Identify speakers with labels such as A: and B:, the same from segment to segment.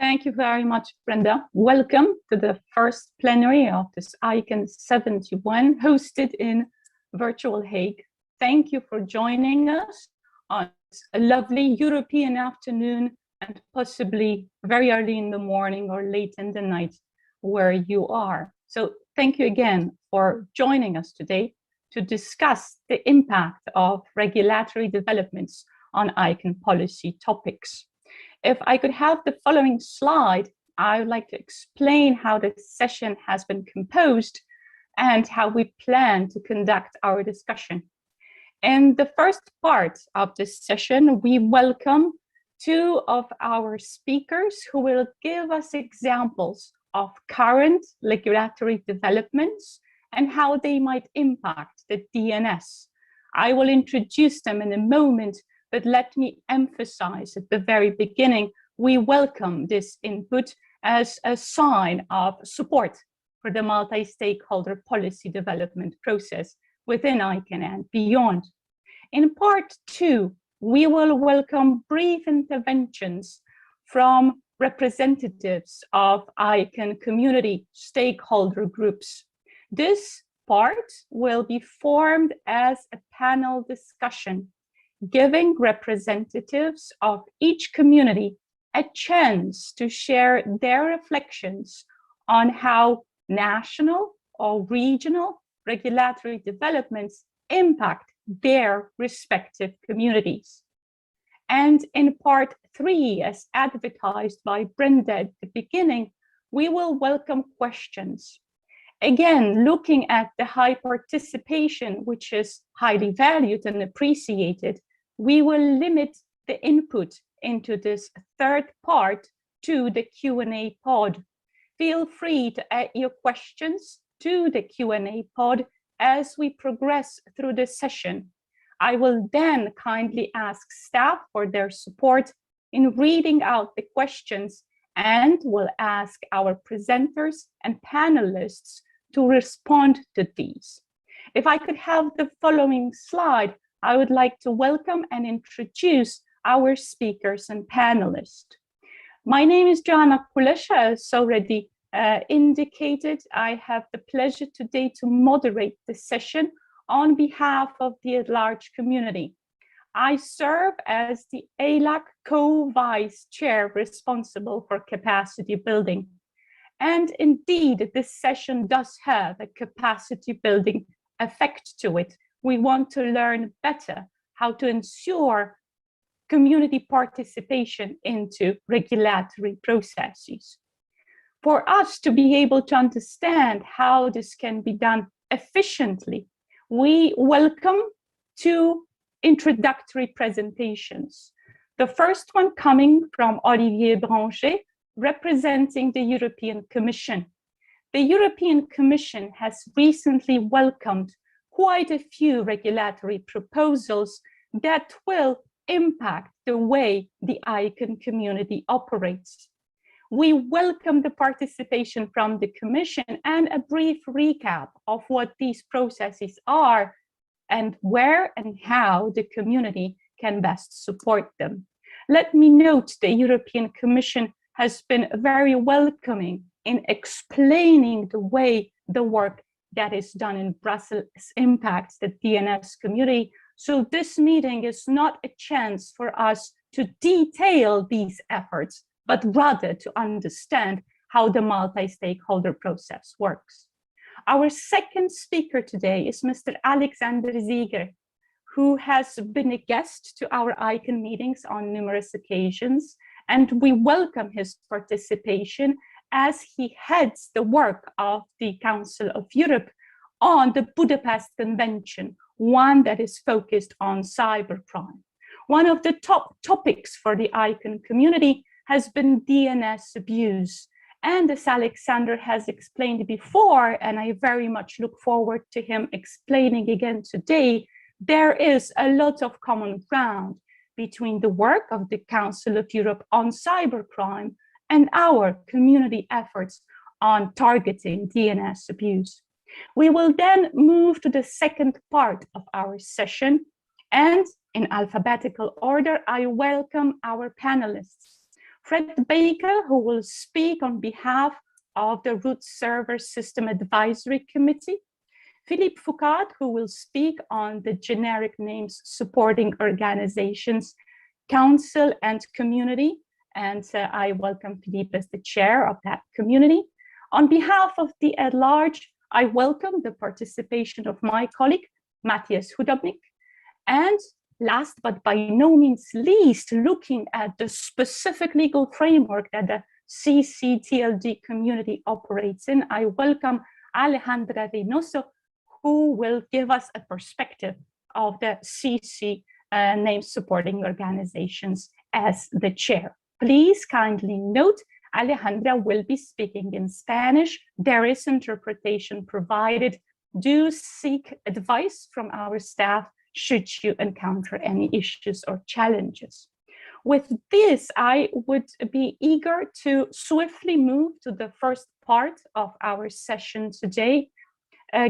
A: Thank you very much, Brenda. Welcome to the first plenary of this ICANN 71 hosted in virtual Hague. Thank you for joining us on a lovely European afternoon and possibly very early in the morning or late in the night where you are. So thank you again for joining us today to discuss the impact of regulatory developments on ICANN policy topics. If I could have the following slide, I would like to explain how this session has been composed and how we plan to conduct our discussion. In the first part of this session, we welcome two of our speakers who will give us examples of current regulatory developments and how they might impact the DNS. I will introduce them in a moment, but let me emphasize at the very beginning, we welcome this input as a sign of support for the multi-stakeholder policy development process within ICANN and beyond. In part two, we will welcome brief interventions from representatives of ICANN community stakeholder groups. This part will be formed as a panel discussion, giving representatives of each community a chance to share their reflections on how national or regional regulatory developments impact their respective communities. And in part three, as advertised by Brenda at the beginning, we will welcome questions. Again, looking at the high participation, which is highly valued and appreciated, we will limit the input into this third part to the Q&A pod. Feel free to add your questions to the Q&A pod as we progress through the session. I will then kindly ask staff for their support in reading out the questions and will ask our presenters and panelists to respond to these. If I could have the following slide, I would like to welcome and introduce our speakers and panelists. My name is Joanna Kulesza, as already indicated. I have the pleasure today to moderate the session on behalf of the at-large community. I serve as the ALAC co-vice chair responsible for capacity building. And indeed, this session does have a capacity building effect to it. We want to learn better how to ensure community participation into regulatory processes. For us to be able to understand how this can be done efficiently, we welcome two introductory presentations. The first one coming from Olivier Branger, representing the European Commission. The European Commission has recently welcomed quite a few regulatory proposals that will impact the way the ICANN community operates. We welcome the participation from the Commission and a brief recap of what these processes are and where and how the community can best support them. Let me note the European Commission has been very welcoming in explaining the way the work that is done in Brussels impacts the DNS community. So this meeting is not a chance for us to detail these efforts, but rather to understand how the multi-stakeholder process works. Our second speaker today is Mr. Alexander Zieger, who has been a guest to our ICANN meetings on numerous occasions, and we welcome his participation as he heads the work of the Council of Europe on the Budapest Convention, one that is focused on cybercrime. One of the top topics for the ICANN community has been DNS abuse. And as Alexander has explained before, and I very much look forward to him explaining again today, there is a lot of common ground between the work of the Council of Europe on cybercrime and our community efforts on targeting DNS abuse. We will then move to the second part of our session, and in alphabetical order, I welcome our panelists. Fred Baker, who will speak on behalf of the Root Server System Advisory Committee. Philippe Foucault, who will speak on the Generic Names Supporting Organizations Council and Community. And I welcome Philippe as the chair of that community. On behalf of the at-large, I welcome the participation of my colleague, Matthias Hudobnik. And last but by no means least, looking at the specific legal framework that the CC-TLD community operates in, I welcome Alejandra Reynoso, who will give us a perspective of the CC name supporting organizations as the chair. Please kindly note, Alejandra will be speaking in Spanish. There is interpretation provided. Do seek advice from our staff should you encounter any issues or challenges. With this, I would be eager to swiftly move to the first part of our session today,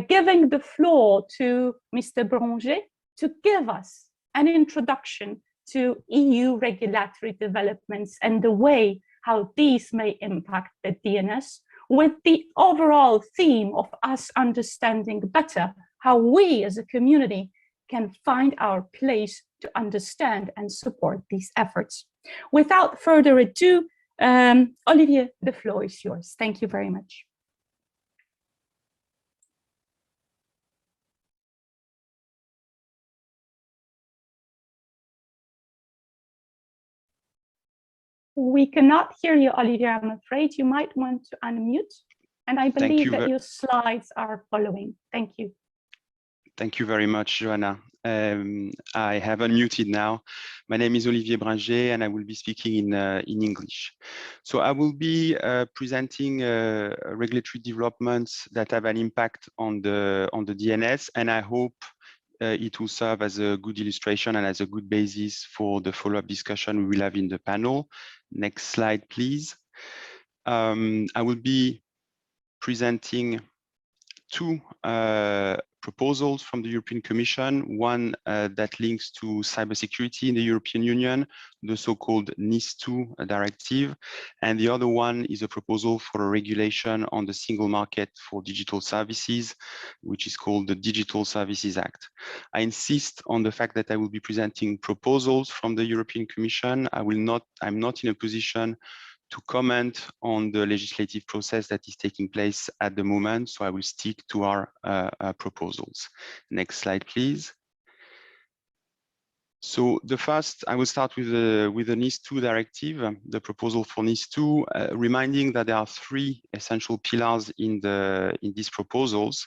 A: giving the floor to Mr. Branger to give us an introduction to EU regulatory developments and the way how these may impact the DNS, with the overall theme of us understanding better how we as a community can find our place to understand and support these efforts. Without further ado, Olivier, the floor is yours. Thank you very much. We cannot hear you, Olivier, I'm afraid. You might want to unmute. And I believe that your slides are following. Thank you.
B: Thank you very much, Joanna. I have unmuted now. My name is Olivier Branger, and I will be speaking in English. So I will be presenting regulatory developments that have an impact on the DNS, and I hope it will serve as a good illustration and as a good basis for the follow-up discussion we will have in the panel. Next slide, please. I will be presenting two proposals from the European Commission, one that links to cybersecurity in the European Union, the so-called NIS2 directive, and the other one is a proposal for a regulation on the single market for digital services, which is called the Digital Services Act. I insist on the fact that I will be presenting proposals from the European Commission. I'm not in a position to comment on the legislative process that is taking place at the moment, so I will stick to our proposals. Next slide, please. So the first, I will start with the NIS2 directive, the proposal for NIS2, reminding that there are three essential pillars in these proposals,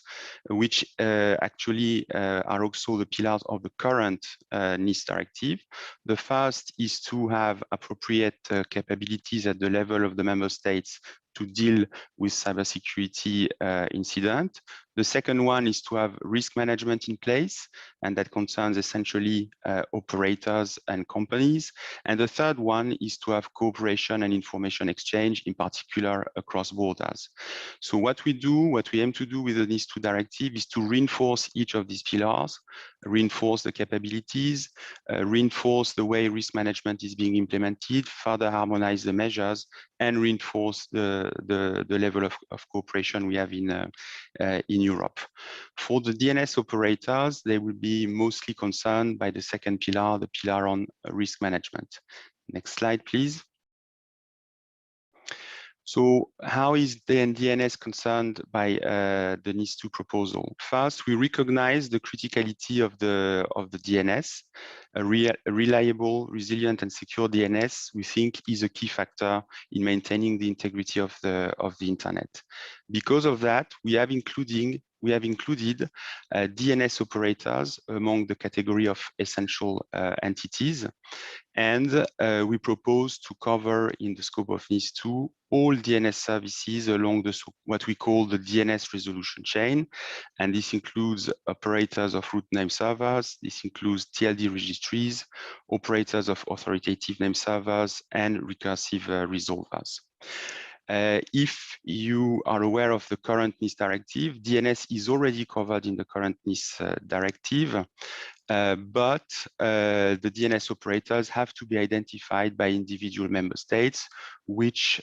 B: which actually are also the pillars of the current NIS directive. The first is to have appropriate capabilities at the level of the member states to deal with cybersecurity incident. The second one is to have risk management in place, and that concerns essentially operators and companies. And the third one is to have cooperation and information exchange, in particular across borders. So what we aim to do with the NIS2 directive is to reinforce each of these pillars, reinforce the capabilities, reinforce the way risk management is being implemented, further harmonize the measures, and reinforce the level of cooperation we have in Europe. For the DNS operators, they will be mostly concerned by the second pillar, the pillar on risk management. Next slide, please. So how is the DNS concerned by the NIS2 proposal? First, we recognize the criticality of the DNS. A reliable, resilient, and secure DNS, we think, is a key factor in maintaining the integrity of the internet. Because of that, we have included DNS operators among the category of essential entities. And we propose to cover in the scope of NIS2 all DNS services along what we call the DNS resolution chain. And this includes operators of root name servers, this includes TLD registries, operators of authoritative name servers, and recursive resolvers. If you are aware of the current NIS directive, DNS is already covered in the current NIS directive. but the DNS operators have to be identified by individual member states, which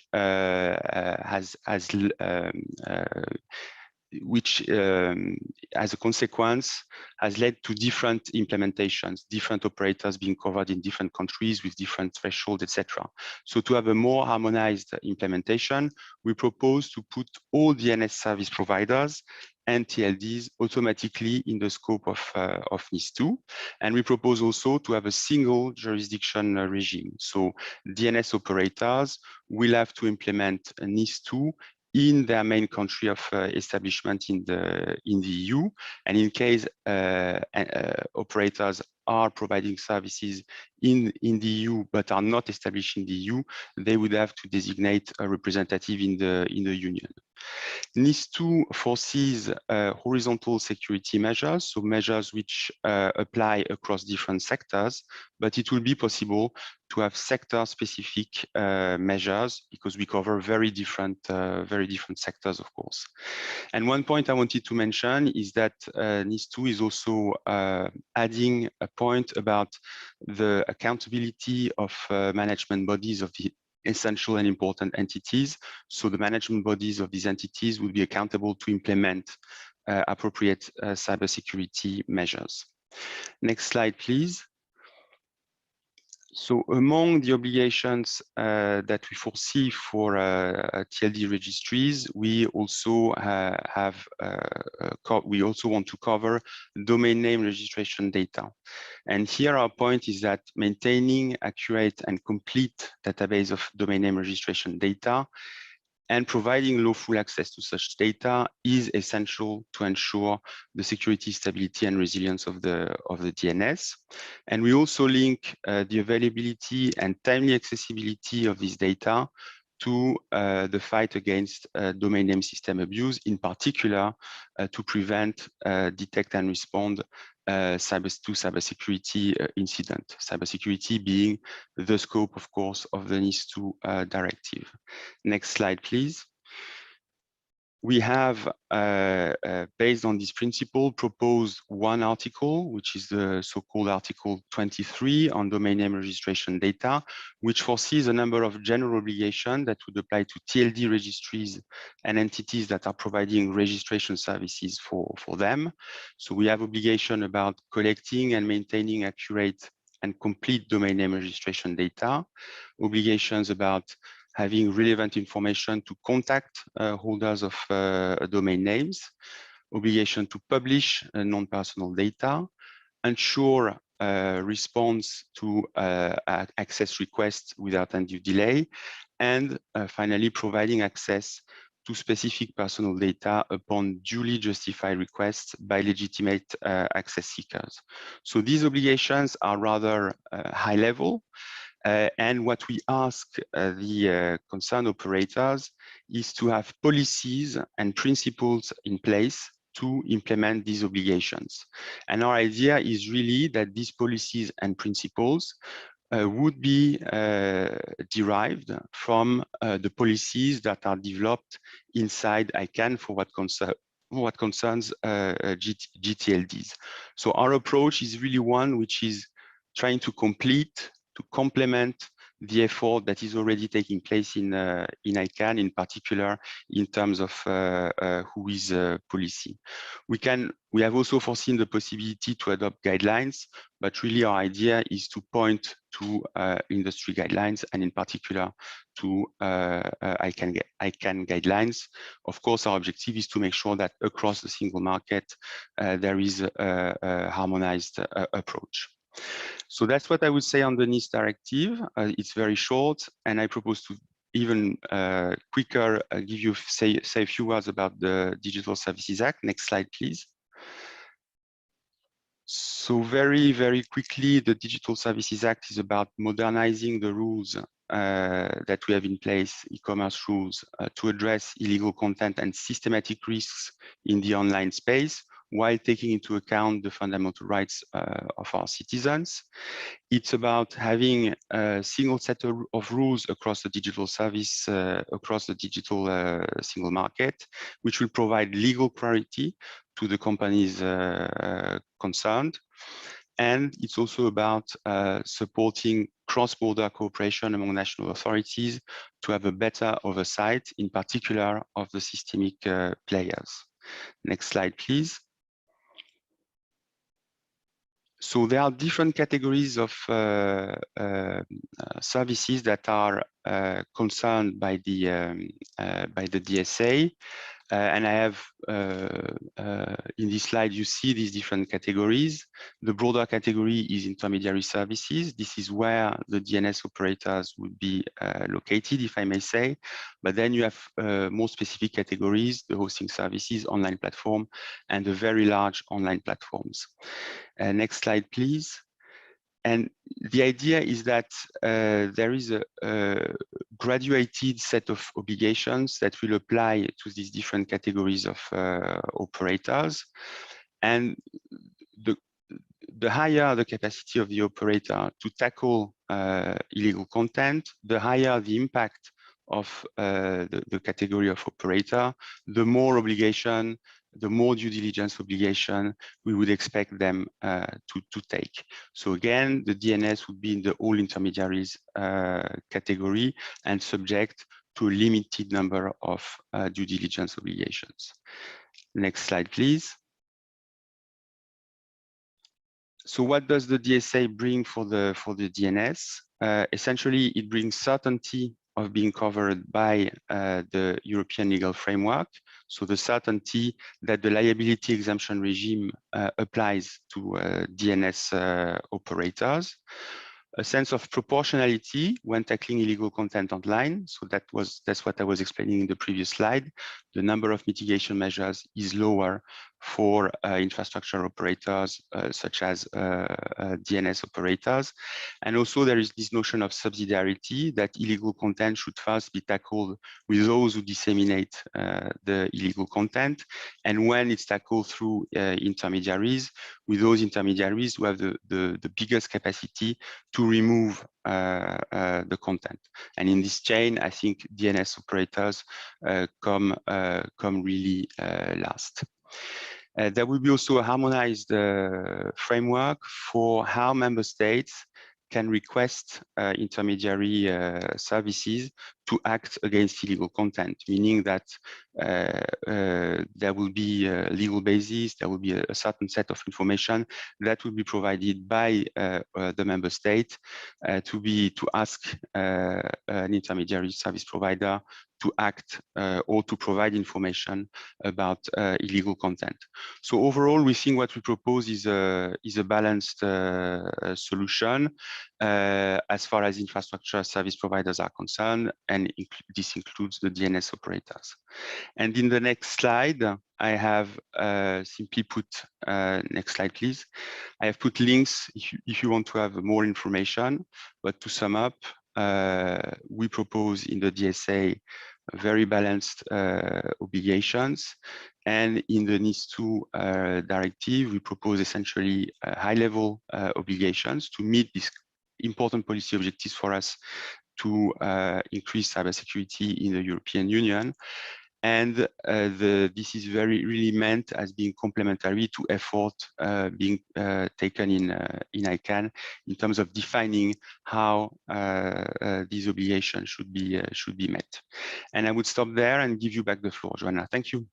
B: as a consequence has led to different implementations, different operators being covered in different countries with different thresholds, etc. So to have a more harmonized implementation, we propose to put all DNS service providers and TLDs automatically in the scope of NIS2. And we propose also to have a single jurisdiction regime. So DNS operators will have to implement NIS2 in their main country of establishment in the EU, and in case operators are providing services in the EU but are not established in the EU, they would have to designate a representative in the union. NIS2 foresees horizontal security measures, so measures which apply across different sectors, but it will be possible to have sector-specific measures because we cover very different sectors, of course. And one point I wanted to mention is that NIS2 is also adding a point about the accountability of management bodies of the essential and important entities. So the management bodies of these entities will be accountable to implement appropriate cybersecurity measures. Next slide, please. So among the obligations that we foresee for TLD registries, we also want to cover domain name registration data. And here our point is that maintaining accurate and complete database of domain name registration data and providing lawful access to such data is essential to ensure the security, stability, and resilience of the DNS. And we also link the availability and timely accessibility of this data to the fight against domain name system abuse, in particular to prevent, detect, and respond cybersecurity incident. Cybersecurity being the scope, of course, of the NIS2 directive. Next slide, please. We have, based on this principle, proposed one article, which is the so-called Article 23 on domain name registration data, which foresees a number of general obligations that would apply to TLD registries and entities that are providing registration services for them. So we have obligation about collecting and maintaining accurate and complete domain name registration data, obligations about having relevant information to contact holders of domain names, obligation to publish non-personal data, ensure response to access requests without undue delay, and finally providing access to specific personal data upon duly justified requests by legitimate access seekers. So these obligations are rather high level. And what we ask the concerned operators is to have policies and principles in place to implement these obligations. And our idea is really that these policies and principles would be derived from the policies that are developed inside ICANN for what concerns GTLDs. So our approach is really one which is trying to complement the effort that is already taking place in ICANN, in particular in terms of who is policy. We have also foreseen the possibility to adopt guidelines, but really our idea is to point to industry guidelines and in particular to ICANN guidelines. Of course, our objective is to make sure that across the single market, there is a harmonized approach. So that's what I would say on the NIS directive. It's very short, and I propose to even quicker give you say a few words about the Digital Services Act. Next slide, please. So very, very quickly, the Digital Services Act is about modernizing the rules that we have in place, e-commerce rules, to address illegal content and systematic risks in the online space, while taking into account the fundamental rights of our citizens. It's about having a single set of rules across the digital service, across the digital single market, which will provide legal clarity to the companies concerned. And it's also about supporting cross-border cooperation among national authorities to have a better oversight, in particular of the systemic players. Next slide, please. So there are different categories of services that are concerned by the DSA. And I have, in this slide, you see these different categories. The broader category is intermediary services. This is where the DNS operators would be located, if I may say. But then you have more specific categories, the hosting services, online platform, and the very large online platforms. Next slide, please. And the idea is that there is a graduated set of obligations that will apply to these different categories of operators. And the higher the capacity of the operator to tackle illegal content, the higher the impact of the category of operator, the more obligation, the more due diligence obligation we would expect them to take. So again, the DNS would be in the all intermediaries category and subject to a limited number of due diligence obligations. Next slide, please. So what does the DSA bring for the DNS? Essentially, it brings certainty of being covered by the European legal framework. So the certainty that the liability exemption regime applies to DNS operators. A sense of proportionality when tackling illegal content online. So that's what I was explaining in the previous slide. The number of mitigation measures is lower for infrastructure operators such as DNS operators. And also there is this notion of subsidiarity, that illegal content should first be tackled with those who disseminate the illegal content. And when it's tackled through intermediaries, with those intermediaries who have the biggest capacity to remove the content. And in this chain, I think DNS operators come really last. There will be also a harmonized framework for how member states can request intermediary services to act against illegal content, meaning that there will be a legal basis, there will be a certain set of information that will be provided by the member state to ask an intermediary service provider to act or to provide information about illegal content. So overall, we think what we propose is a balanced solution as far as infrastructure service providers are concerned, and this includes the DNS operators. And in the next slide, I have simply put, next slide, please. I have put links if you want to have more information, but to sum up, we propose in the DSA very balanced obligations. And in the NIS2 directive, we propose essentially high-level obligations to meet these important policy objectives for us to increase cybersecurity in the European Union. And this is really meant as being complementary to effort being taken in ICANN in terms of defining how these obligations should be met. And I would stop there and give you back the floor, Joanna. Thank you.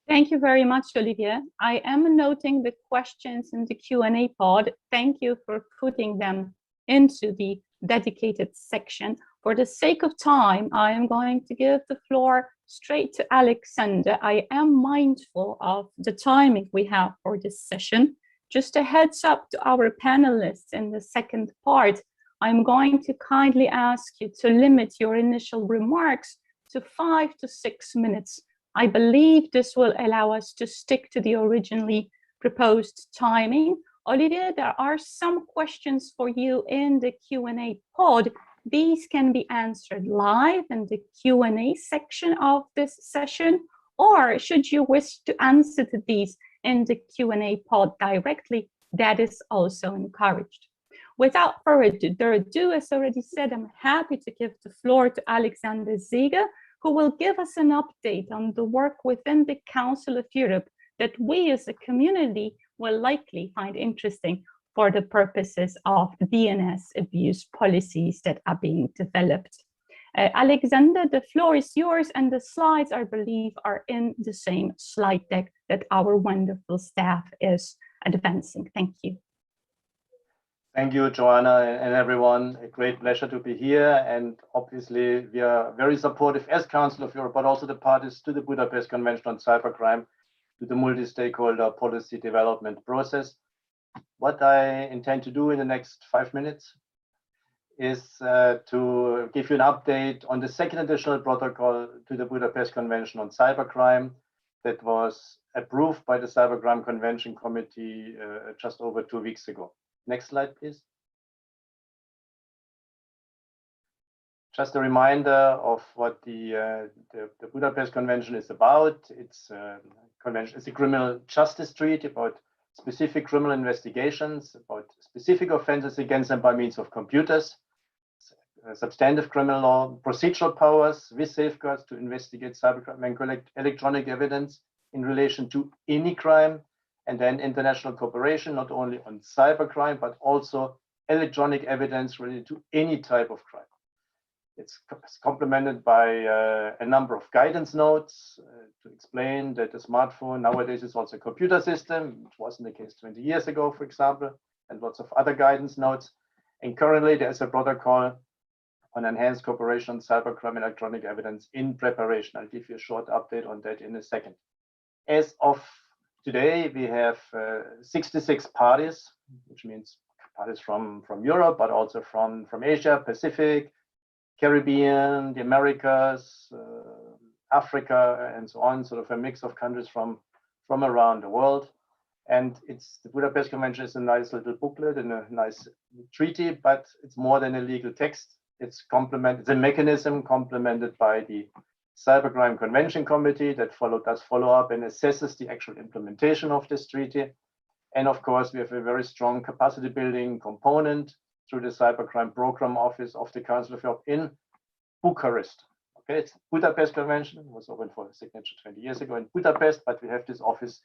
A: Thank you very much, Olivier. I am noting the questions in the Q&A pod. Thank you for putting them into the dedicated section. For the sake of time, I am going to give the floor straight to Alexander. I am mindful of the timing we have for this session. Just a heads up to our panelists in the second part, I'm going to kindly ask you to limit your initial remarks to 5 to 6 minutes. I believe this will allow us to stick to the originally proposed timing. Olivier, there are some questions for you in the Q&A pod. These can be answered live in the Q&A section of this session, or should you wish to answer to these in the Q&A pod directly, that is also encouraged. Without further ado, as already said, I'm happy to give the floor to Alexander Ziege, who will give us an update on the work within the Council of Europe that we as a community will likely find interesting. for the purposes of the DNS abuse policies that are being developed. Alexander, the floor is yours, and the slides, I believe, are in the same slide deck that our wonderful staff is advancing. Thank you.
C: Thank you, Joanna, and everyone. A great pleasure to be here. And obviously, we are very supportive as Council of Europe, but also the parties to the Budapest Convention on Cybercrime, to the multi-stakeholder policy development process. What I intend to do in the next 5 minutes is to give you an update on the second additional protocol to the Budapest Convention on Cybercrime that was approved by the Cybercrime Convention Committee just over 2 weeks ago. Next slide, please. Just a reminder of what the Budapest Convention is about. It's a criminal justice treaty about specific criminal investigations, about specific offenses against them by means of computers, substantive criminal law, procedural powers with safeguards to investigate cybercrime and collect electronic evidence in relation to any crime, and then international cooperation, not only on cybercrime, but also electronic evidence related to any type of crime. It's complemented by a number of guidance notes to explain that the smartphone nowadays is also a computer system, which wasn't the case 20 years ago, for example, and lots of other guidance notes. And currently there's a protocol on enhanced cooperation on cybercrime electronic evidence in preparation. I'll give you a short update on that in a second. As of today, we have 66 parties, which means parties from Europe, but also from Asia, Pacific, Caribbean, the Americas, Africa, and so on, sort of a mix of countries from around the world. And the Budapest Convention is a nice little booklet and a nice treaty, but it's more than a legal text. It's a mechanism complemented by the Cybercrime Convention Committee that does follow up and assesses the actual implementation of this treaty. And of course, we have a very strong capacity building component through the Cybercrime Program Office of the Council of Europe in Bucharest. Okay, it's Budapest Convention. It was opened for signature 20 years ago in Budapest, but we have this office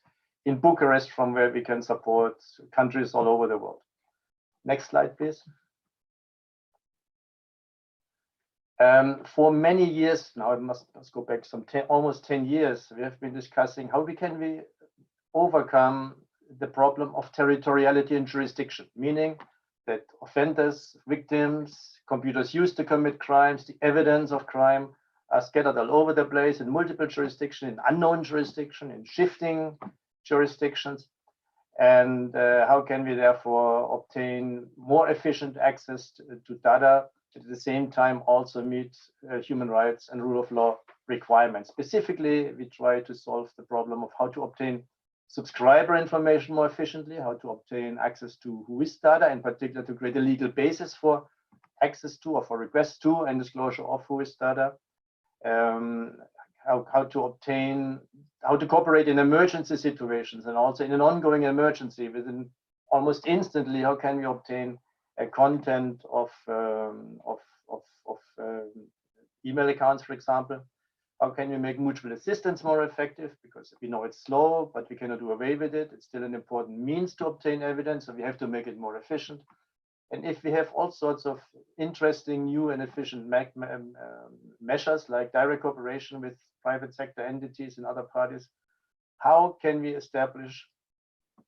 C: in Bucharest from where we can support countries all over the world. Next slide, please. For many years now, let's go back almost 10 years, we have been discussing how can we overcome the problem of territoriality and jurisdiction, meaning that offenders, victims, computers used to commit crimes, the evidence of crime are scattered all over the place in multiple jurisdictions, in unknown jurisdiction, in shifting jurisdictions. And how can we therefore obtain more efficient access to data, at the same time also meet human rights and rule of law requirements. Specifically, we try to solve the problem of how to obtain subscriber information more efficiently, how to obtain access to whois data, in particular to create a legal basis for access to or for request to and disclosure of whois data, how to cooperate in emergency situations, and also in an ongoing emergency within almost instantly, how can we obtain a content of email accounts, for example. How can we make mutual assistance more effective? Because we know it's slow, but we cannot do away with it. It's still an important means to obtain evidence, so we have to make it more efficient. And if we have all sorts of interesting new and efficient measures like direct cooperation with private sector entities and other parties, how can we establish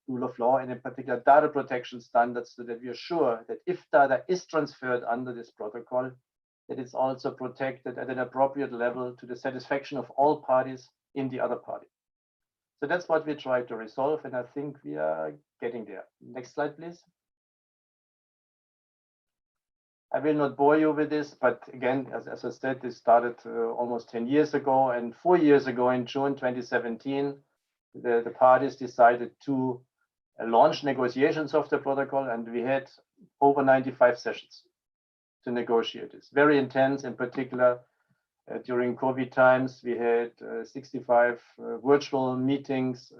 C: rule of law and in particular data protection standards so that we are sure that if data is transferred under this protocol, that it's also protected at an appropriate level to the satisfaction of all parties in the other party. So that's what we try to resolve, and I think we are getting there. Next slide, please. I will not bore you with this, but again, as I said, this started almost 10 years ago, and 4 years ago in June 2017, the parties decided to launch negotiations of the protocol, and we had over 95 sessions to negotiate this. Very intense, in particular, during COVID times, we had 65 virtual meetings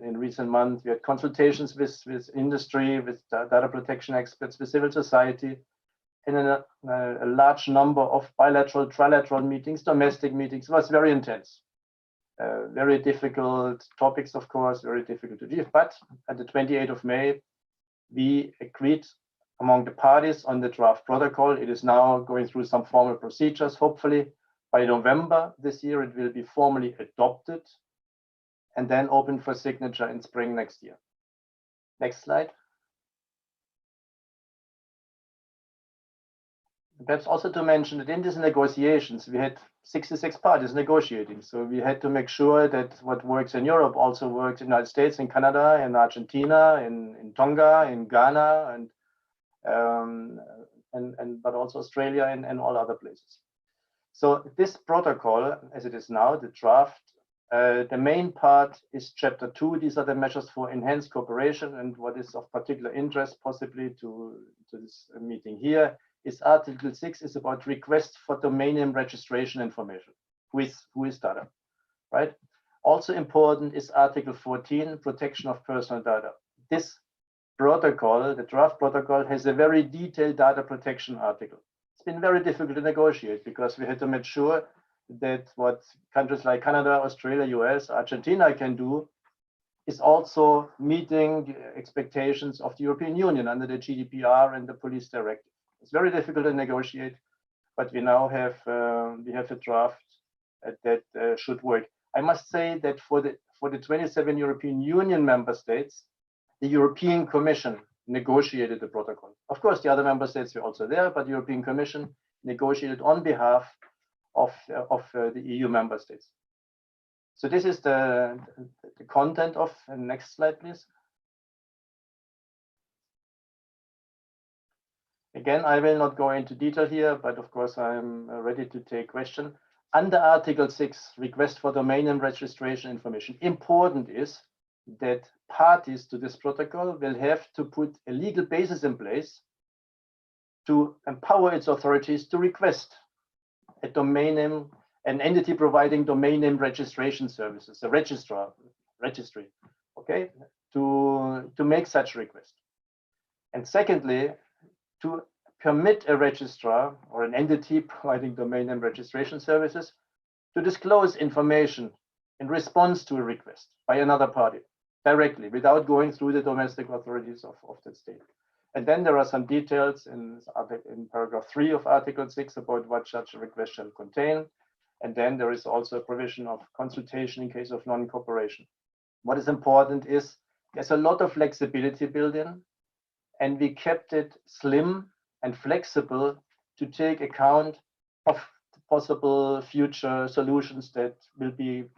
C: in recent months. We had consultations with industry, with data protection experts, with civil society, and a large number of bilateral, trilateral meetings, domestic meetings. It was very intense. Very difficult topics, of course, very difficult to achieve. But at the 28th of May, we agreed among the parties on the draft protocol. It is now going through some formal procedures. Hopefully by November this year, it will be formally adopted and then open for signature in spring next year. Next slide. Perhaps also to mention that in these negotiations, we had 66 parties negotiating. So we had to make sure that what works in Europe also works in the United States, in Canada, in Argentina, in Tonga, in Ghana, but also Australia and all other places. So this protocol, as it is now, the draft, the main part is Chapter 2. These are the measures for enhanced cooperation, and what is of particular interest possibly to this meeting here is Article 6 is about request for domain name registration information. Who is data, right? Also important is Article 14, protection of personal data. This protocol, the draft protocol, has a very detailed data protection article. It's been very difficult to negotiate because we had to make sure that what countries like Canada, Australia, US, Argentina can do is also meeting the expectations of the European Union under the Gdpr and the police directive. It's very difficult to negotiate, but we now have a draft that should work. I must say that for the 27 European Union member states, the European Commission negotiated the protocol. Of course, the other member states were also there, but the European Commission negotiated on behalf of the EU member states. So this is the content of, next slide, please. Again, I will not go into detail here, but of course, I'm ready to take questions. Under Article 6, request for domain name registration information, important is that parties to this protocol will have to put a legal basis in place to empower its authorities to request a domain name, an entity providing domain name registration services, a registry, okay, to make such request. And secondly, to permit a registrar or an entity providing domain name registration services to disclose information in response to a request by another party directly without going through the domestic authorities of that state. And then there are some details in paragraph 3 of Article 6 about what such a request shall contain. And then there is also a provision of consultation in case of non-cooperation. What is important is there's a lot of flexibility built in, and we kept it slim and flexible to take account of possible future solutions that will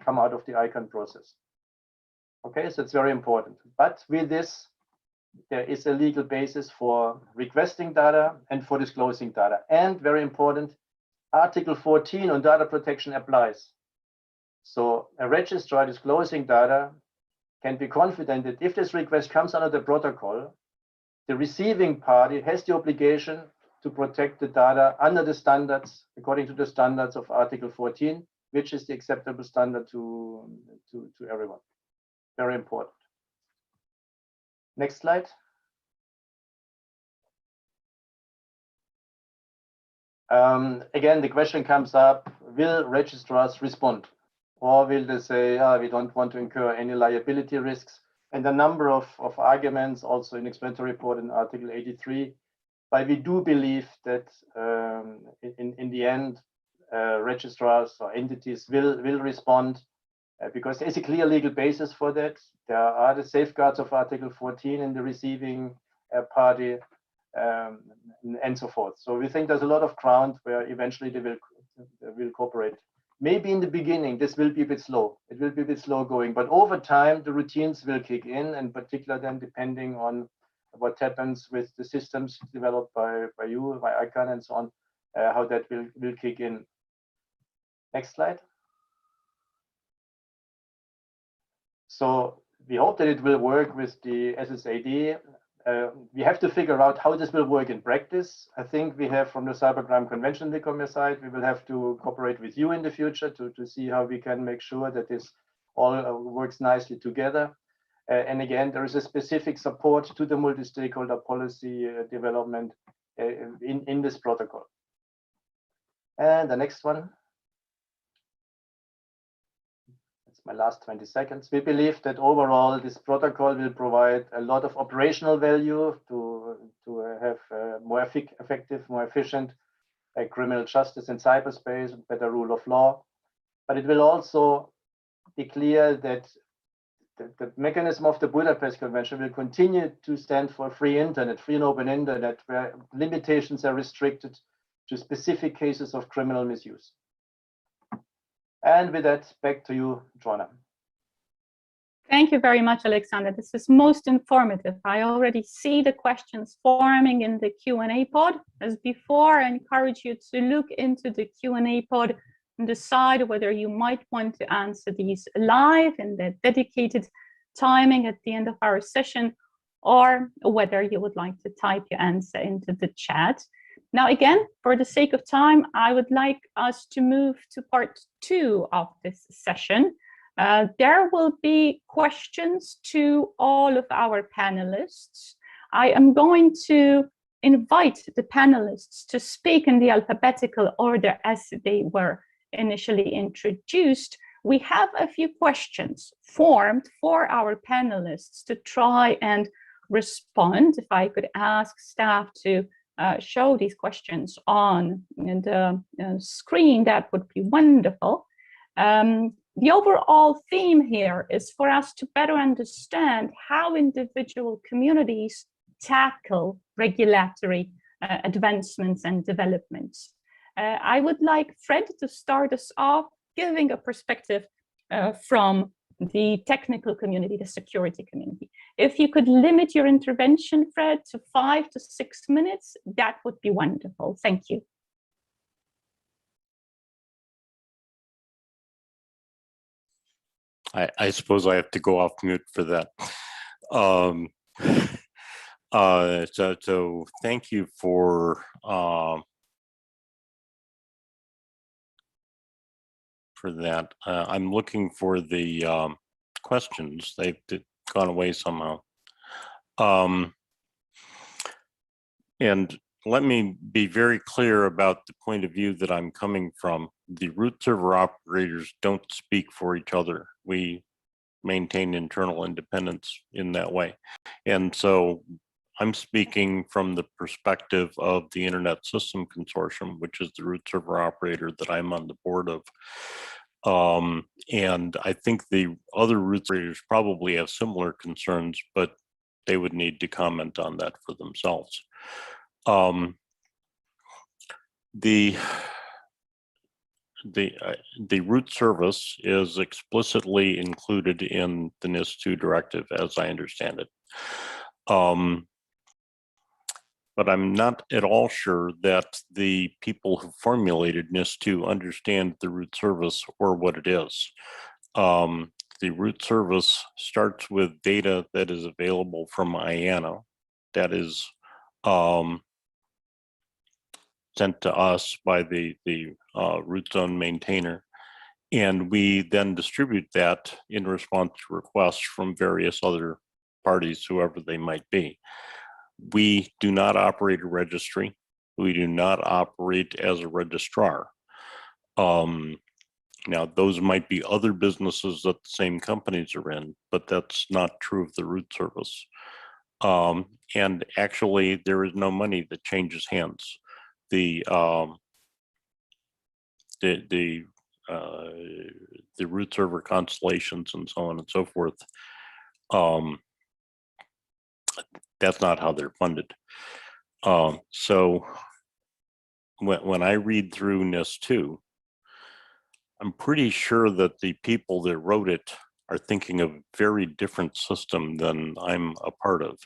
C: come out of the ICANN process. Okay, so it's very important. But with this, there is a legal basis for requesting data and for disclosing data. And very important, Article 14 on data protection applies. So a registrar disclosing data can be confident that if this request comes under the protocol, the receiving party has the obligation to protect the data under the standards, according to the standards of Article 14, which is the acceptable standard to everyone. Very important. Next slide. Again, the question comes up, will registrars respond? Or will they say, we don't want to incur any liability risks? And a number of arguments also in explanatory report in Article 83. But we do believe that in the end, registrars or entities will respond because there's a clear legal basis for that. There are the safeguards of Article 14 in the receiving party and so forth. So we think there's a lot of ground where eventually they will cooperate. Maybe in the beginning, this will be a bit slow. It will be a bit slow going, but over time, the routines will kick in, and particularly then depending on what happens with the systems developed by you, by ICANN and so on, how that will kick in. Next slide. So we hope that it will work with the SSAD. We have to figure out how this will work in practice. I think we have from the Cybercrime Convention Licommer side, we will have to cooperate with you in the future to see how we can make sure that this all works nicely together. And again, there is a specific support to the multi-stakeholder policy development in this protocol. And the next one. Let's my last 20 seconds. We believe that overall this protocol will provide a lot of operational value to have more effective, more efficient criminal justice in cyberspace, better rule of law. But it will also be clear that the mechanism of the Budapest Convention will continue to stand for free internet, free and open internet, where limitations are restricted to specific cases of criminal misuse. And with that, back to you, Joanna.
A: Thank you very much, Alexander. This is most informative. I already see the questions forming in the Q&A pod. As before, I encourage you to look into the Q&A pod and decide whether you might want to answer these live in the dedicated timing at the end of our session, or whether you would like to type your answer into the chat. Now, again, for the sake of time, I would like us to move to part 2 of this session. There will be questions to all of our panelists. I am going to invite the panelists to speak in the alphabetical order as they were initially introduced. We have a few questions formed for our panelists to try and respond. If I could ask staff to show these questions on the screen, that would be wonderful. The overall theme here is for us to better understand how individual communities tackle regulatory advancements and developments. I would like Fred to start us off, giving a perspective from the technical community, the security community. If you could limit your intervention, Fred, to 5 to 6 minutes, that would be wonderful. Thank you.
D: I suppose I have to go off mute for that. So thank you for that. I'm looking for the questions. They've gone away somehow. And let me be very clear about the point of view that I'm coming from. The root server operators don't speak for each other. We maintain internal independence in that way. And so I'm speaking from the perspective of the Internet System Consortium, which is the root server operator that I'm on the board of. And I think the other root operators probably have similar concerns, but they would need to comment on that for themselves. The root service is explicitly included in the NIS2 directive, as I understand it. But I'm not at all sure that the people who formulated NIS2 understand the root service or what it is. The root service starts with data that is available from ICANN, that is sent to us by the root zone maintainer. And we then distribute that in response to requests from various other parties, whoever they might be. We do not operate a registry. We do not operate as a registrar. Now, those might be other businesses that the same companies are in, but that's not true of the root service. And actually, there is no money that changes hands. The root server constellations and so on and so forth, that's not how they're funded. So when I read through NIS2, I'm pretty sure that the people that wrote it are thinking of a very different system than I'm a part of.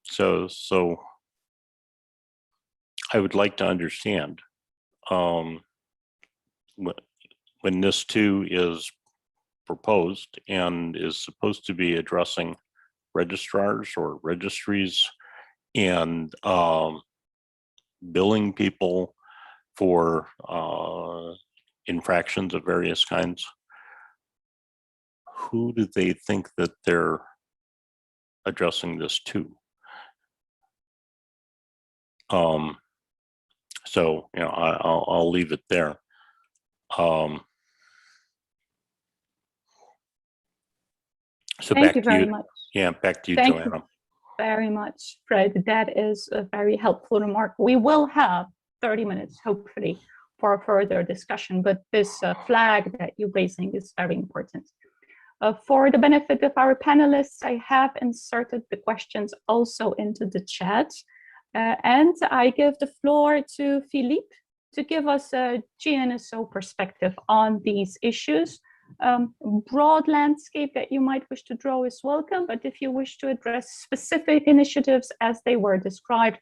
D: So I would like to understand when NIS2 is proposed and is supposed to be addressing registrars or registries and billing people for infractions of various kinds, who do they think that they're addressing this to? So, you know, I'll leave it there. So
A: Thank
D: back
A: you
D: to
A: very
D: you.
A: much.
D: Yeah, back to you,
A: Thank
D: Joanna.
A: you very much, Fred. That is a very helpful remark. We will have 30 minutes, hopefully, for further discussion, but this flag that you're raising is very important. For the benefit of our panelists, I have inserted the questions also into the chat. And I give the floor to Philippe to give us a GNSO perspective on these issues. Broad landscape that you might wish to draw is welcome, but if you wish to address specific initiatives as they were described,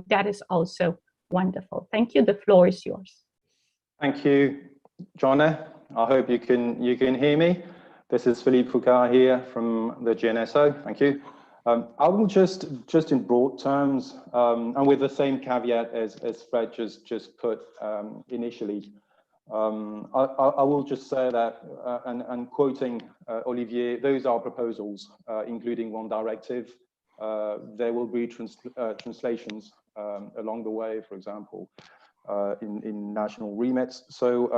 A: that is also wonderful. Thank you. The floor is yours.
E: Thank you, Joanna. I hope you can hear me. This is Philippe Foucault here from the GNSO. Thank you. I will just in broad terms, and with the same caveat as Fred just put initially, I will just say that, and quoting Olivier, those are proposals, including one directive. There will be translations along the way, for example, in national remits. So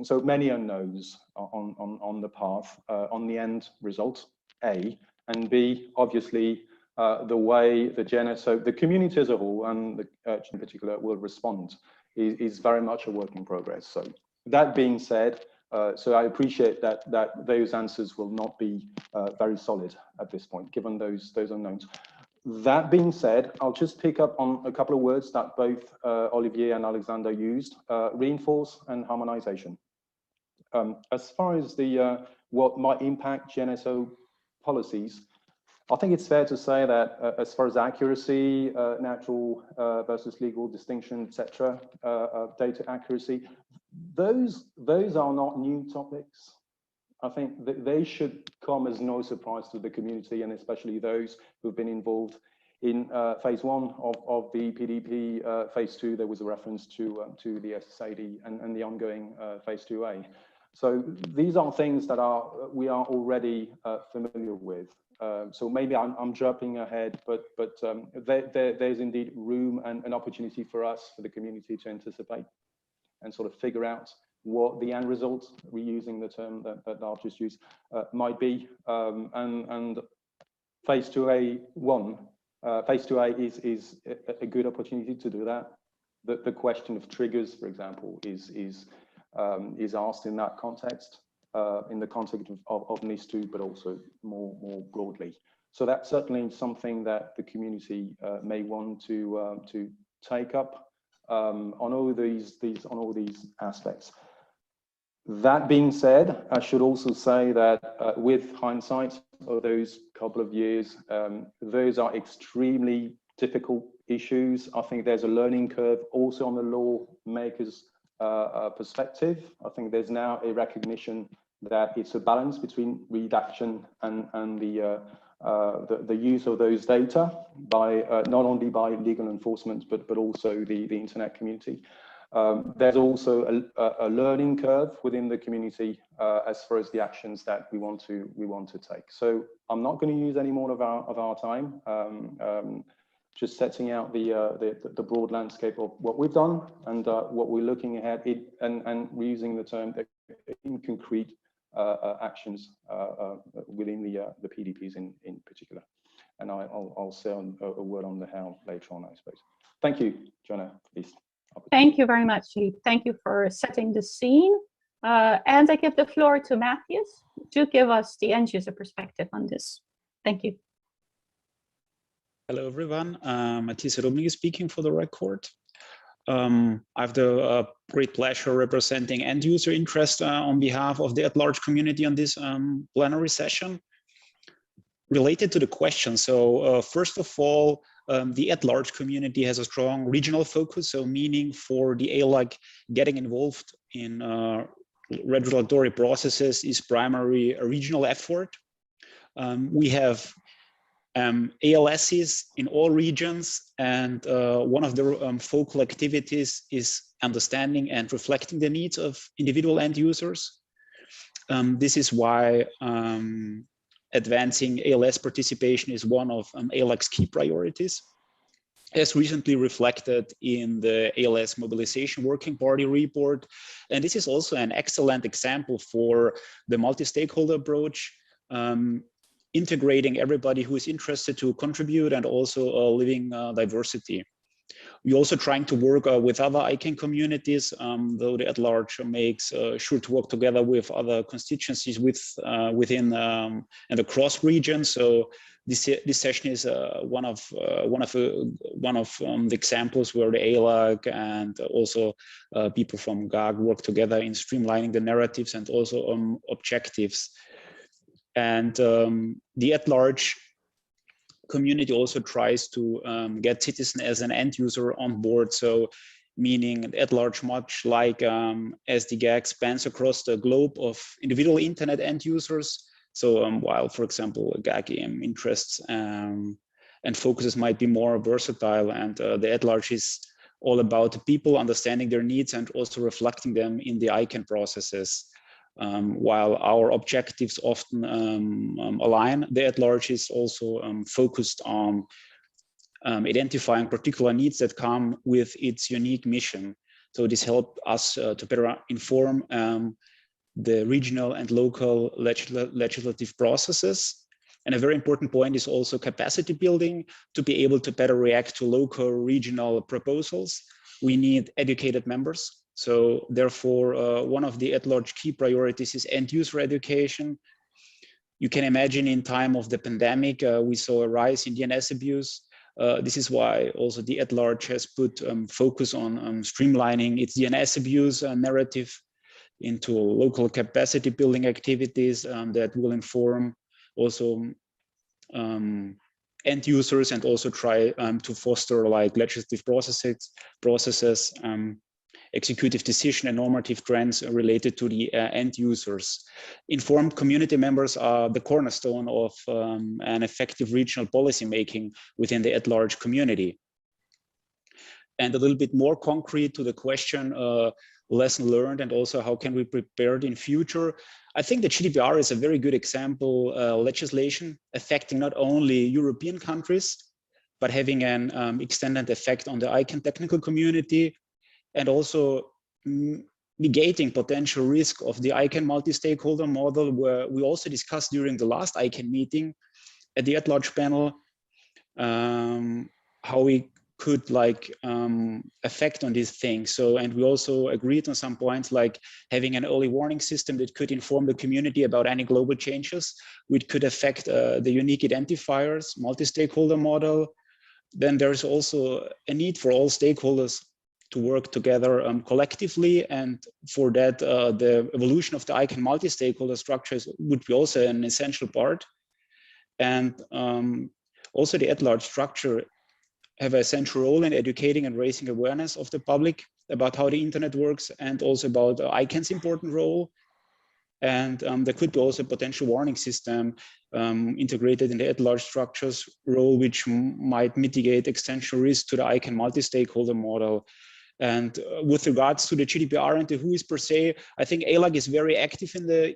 E: so many unknowns on the path, on the end result, A, and B, obviously, the way the GNSO, the community as a whole, and the church in particular, will respond is very much a work in progress. So that being said, so I appreciate that those answers will not be very solid at this point, given those unknowns. That being said, I'll just pick up on a couple of words that both Olivier and Alexander used: reinforce and harmonization. As far as the what might impact GNSO policies, I think it's fair to say that as far as accuracy, natural versus legal distinction, etc., data accuracy, those are not new topics. I think that they should come as no surprise to the community, and especially those who've been involved in phase 1 of the PDP. Phase 2, there was a reference to the SSAD and the ongoing phase 2A. So these are things that we are already familiar with. So maybe I'm jumping ahead, but there's indeed room and an opportunity for us, for the community, to anticipate and sort of figure out what the end result, reusing the term that I've just used, might be. And phase 2A is a good opportunity to do that. The question of triggers, for example, is asked in that context, in the context of NIS2, but also more broadly. So that's certainly something that the community may want to take up on all these aspects. That being said, I should also say that with hindsight of those couple of years, those are extremely difficult issues. I think there's a learning curve also on the lawmakers' perspective. I think there's now a recognition that it's a balance between redaction and the use of those data by not only by legal enforcement but also the internet community. There's also a learning curve within the community as far as the actions that we want to take. So I'm not going to use any more of our time. Just setting out the broad landscape of what we've done and what we're looking ahead, and reusing the term in concrete actions within the PDPs in particular. And I'll say a word on the how later on, I suppose. Thank you, Joanna, for this.
A: Thank you very much, Philippe. Thank you for setting the scene. And I give the floor to Matthias to give us the end user perspective on this. Thank you.
F: Hello, everyone. Matthias Rummenigge speaking for the record. I have the great pleasure representing end user interest on behalf of the at-large community on this plenary session. Related to the question, so first of all, the at-large community has a strong regional focus, so meaning for the ALAC getting involved in regulatory processes is primarily a regional effort. We have ALSs in all regions, and one of the focal activities is understanding and reflecting the needs of individual end users. This is why advancing ALS participation is one of ALAC's key priorities, as recently reflected in the ALS Mobilization Working Party report. And this is also an excellent example for the multi-stakeholder approach. integrating everybody who is interested to contribute and also living diversity. We're also trying to work with other ICANN communities, though the at-large makes sure to work together with other constituencies within and across regions. So this session is one of the examples where the ALAC and also people from GAG work together in streamlining the narratives and also objectives. And the at-large community also tries to get citizen as an end user on board. So meaning at large, much like as the GAG spans across the globe of individual internet end users. So while, for example, GAG interests and focuses might be more versatile, and the at large is all about the people understanding their needs and also reflecting them in the ICANN processes. While our objectives often align, the at-large is also focused on identifying particular needs that come with its unique mission. So this helps us to better inform the regional and local legislative processes. And a very important point is also capacity building to be able to better react to local regional proposals. We need educated members. So therefore, one of the at-large key priorities is end-user education. You can imagine in time of the pandemic, we saw a rise in DNS abuse. This is why also the at-large has put focus on streamlining its DNS abuse narrative into local capacity building activities that will inform also end users and also try to foster like legislative processes, executive decision and normative trends related to the end users. Informed community members are the cornerstone of an effective regional policy making within the at-large community. And a little bit more concrete to the question, lesson learned and also how can we prepare it in future. I think the GDPR is a very good example legislation affecting not only European countries, but having an extended effect on the ICANN technical community, and also negating potential risk of the ICANN multi-stakeholder model, where we also discussed during the last ICANN meeting at the at-large panel, how we could like affect on these things. So, and we also agreed on some points like having an early warning system that could inform the community about any global changes, which could affect the unique identifiers, multi-stakeholder model. Then there's also a need for all stakeholders to work together collectively, and for that the evolution of the ICANN multi-stakeholder structures would be also an essential part. And also the at-large structure have a central role in educating and raising awareness of the public about how the internet works, and also about ICANN's important role. And there could be also a potential warning system integrated in the at-large structures role, which might mitigate extension risk to the ICANN multi-stakeholder model. And with regards to the GDPR and the WHOIS per se, I think ALAC is very active in the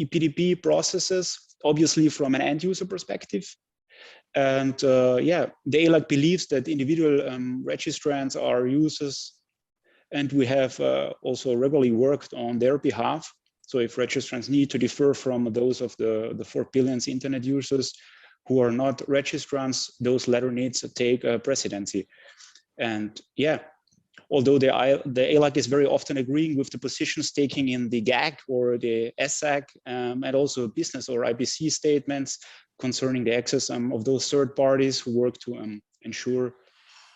F: EPDP processes, obviously from an end user perspective. And yeah, the ALAC believes that individual registrants are users, and we have also regularly worked on their behalf. So if registrants need to differ from those of the 4 billion internet users who are not registrants, those latter needs to take precedency. And yeah, although the ALAC is very often agreeing with the positions taken in the GAG or the SAC and also business or IBC statements concerning the access of those third parties who work to ensure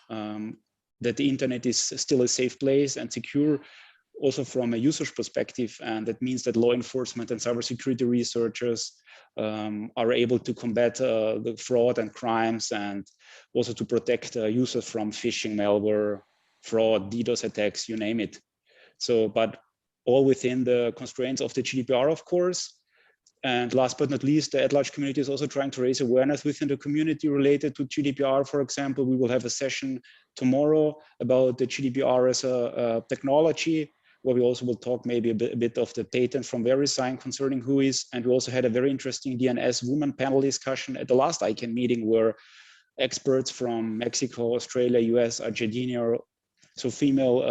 F: that the internet is still a safe place and secure, also from a user's perspective. And that means that law enforcement and cybersecurity researchers are able to combat the fraud and crimes, and also to protect users from phishing, malware, fraud, DDoS attacks, you name it. So, but all within the constraints of the GDPR, of course. And last but not least, the at-large community is also trying to raise awareness within the community related to GDPR. For example, we will have a session tomorrow about the GDPR as a technology, where we also will talk maybe a bit of the patent from VeriSign concerning WHOIS. And we also had a very interesting DNS women panel discussion at the last ICANN meeting, where experts from Mexico, Australia, US, Argentina, So female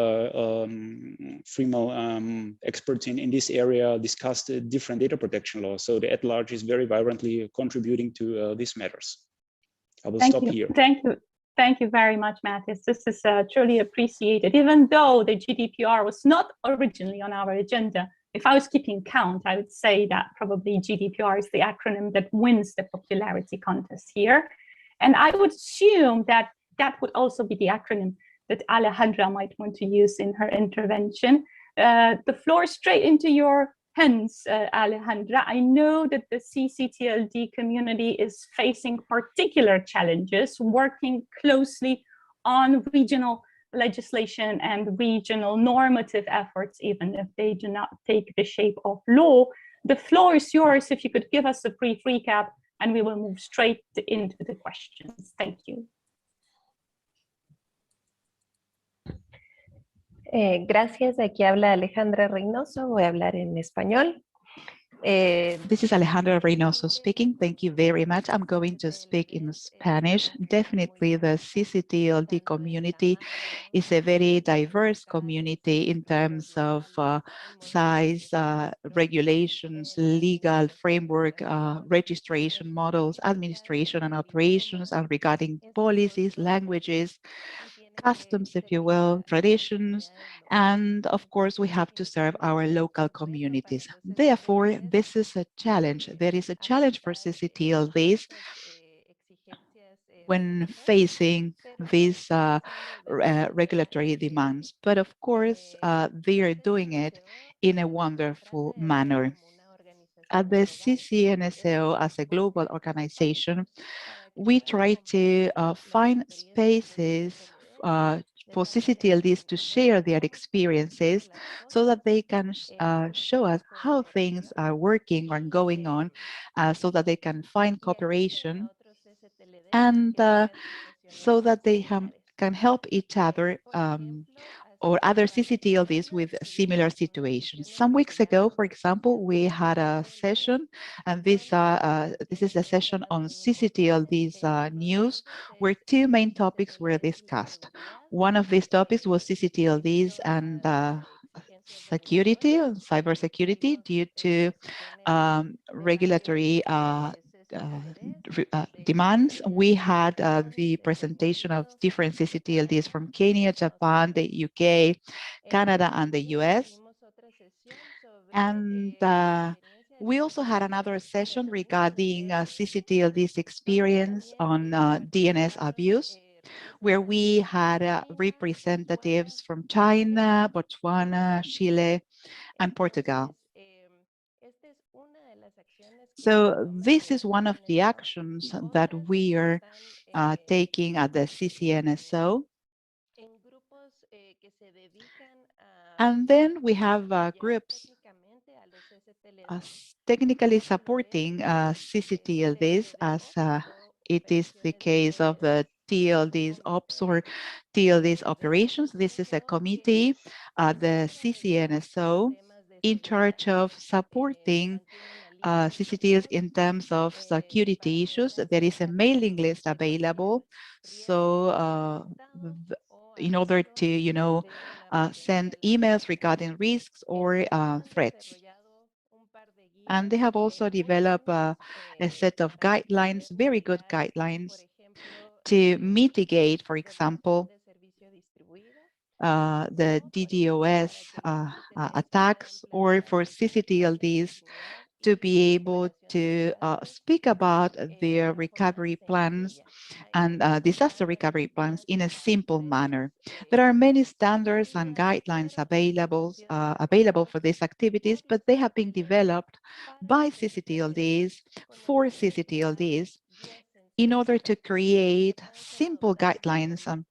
F: experts in this area discussed different data protection laws. So the at-large is very vibrantly contributing to these matters. I will stop here.
A: Thank you very much, Matthias. This is truly appreciated. Even though the GDPR was not originally on our agenda, if I was keeping count, I would say that probably GDPR is the acronym that wins the popularity contest here. And I would assume that that would also be the acronym that Alejandra might want to use in her intervention. The floor straight into your hands, Alejandra. I know that the CCTLD community is facing particular challenges, working closely on regional legislation and regional normative efforts, even if they do not take the shape of law. The floor is yours if you could give us a brief recap, and we will move straight into the questions. Thank you.
G: Gracias, aquí habla Alejandra Reynoso, voy a hablar en español.
H: This is Alejandra Reynoso speaking. Thank you very much. I'm going to speak in Spanish. Definitely the CCTLD community is a very diverse community in terms of size, regulations, legal framework, registration models, administration and operations, and regarding policies, languages, customs, if you will, traditions, and of course we have to serve our local communities. Therefore, this is a challenge. There is a challenge for CCTLDs when facing these regulatory demands, but of course they are doing it in a wonderful manner. At the CCNSO, as a global organization, we try to find spaces for CCTLDs to share their experiences so that they can show us how things are working or going on, so that they can find cooperation and so that they can help each other or other CCTLDs with similar situations. Some weeks ago, for example, we had a session, and this is a session on CCTLDs news, where two main topics were discussed. One of these topics was CCTLDs and security, cybersecurity, due to regulatory demands. We had the presentation of different CCTLDs from Kenya, Japan, the UK, Canada, and the US. And we also had another session regarding CCTLD's experience on DNS abuse, where we had representatives from China, Botswana, Chile, and Portugal. So this is one of the actions that we are taking at the CCNSO. And then we have groups technically supporting CCTLDs, as it is the case of the TLDs Ops or TLDs Operations. This is a committee at the CCNSO in charge of supporting CCTLs in terms of security issues. There is a mailing list available, so in order to send emails regarding risks or threats. And they have also developed a set of guidelines, very good guidelines, to mitigate, for example, the DDoS attacks, or for CCTLDs to be able to speak about their recovery plans and disaster recovery plans in a simple manner. There are many standards and guidelines available for these activities, but they have been developed by CCTLDs for CCTLDs in order to create simple guidelines and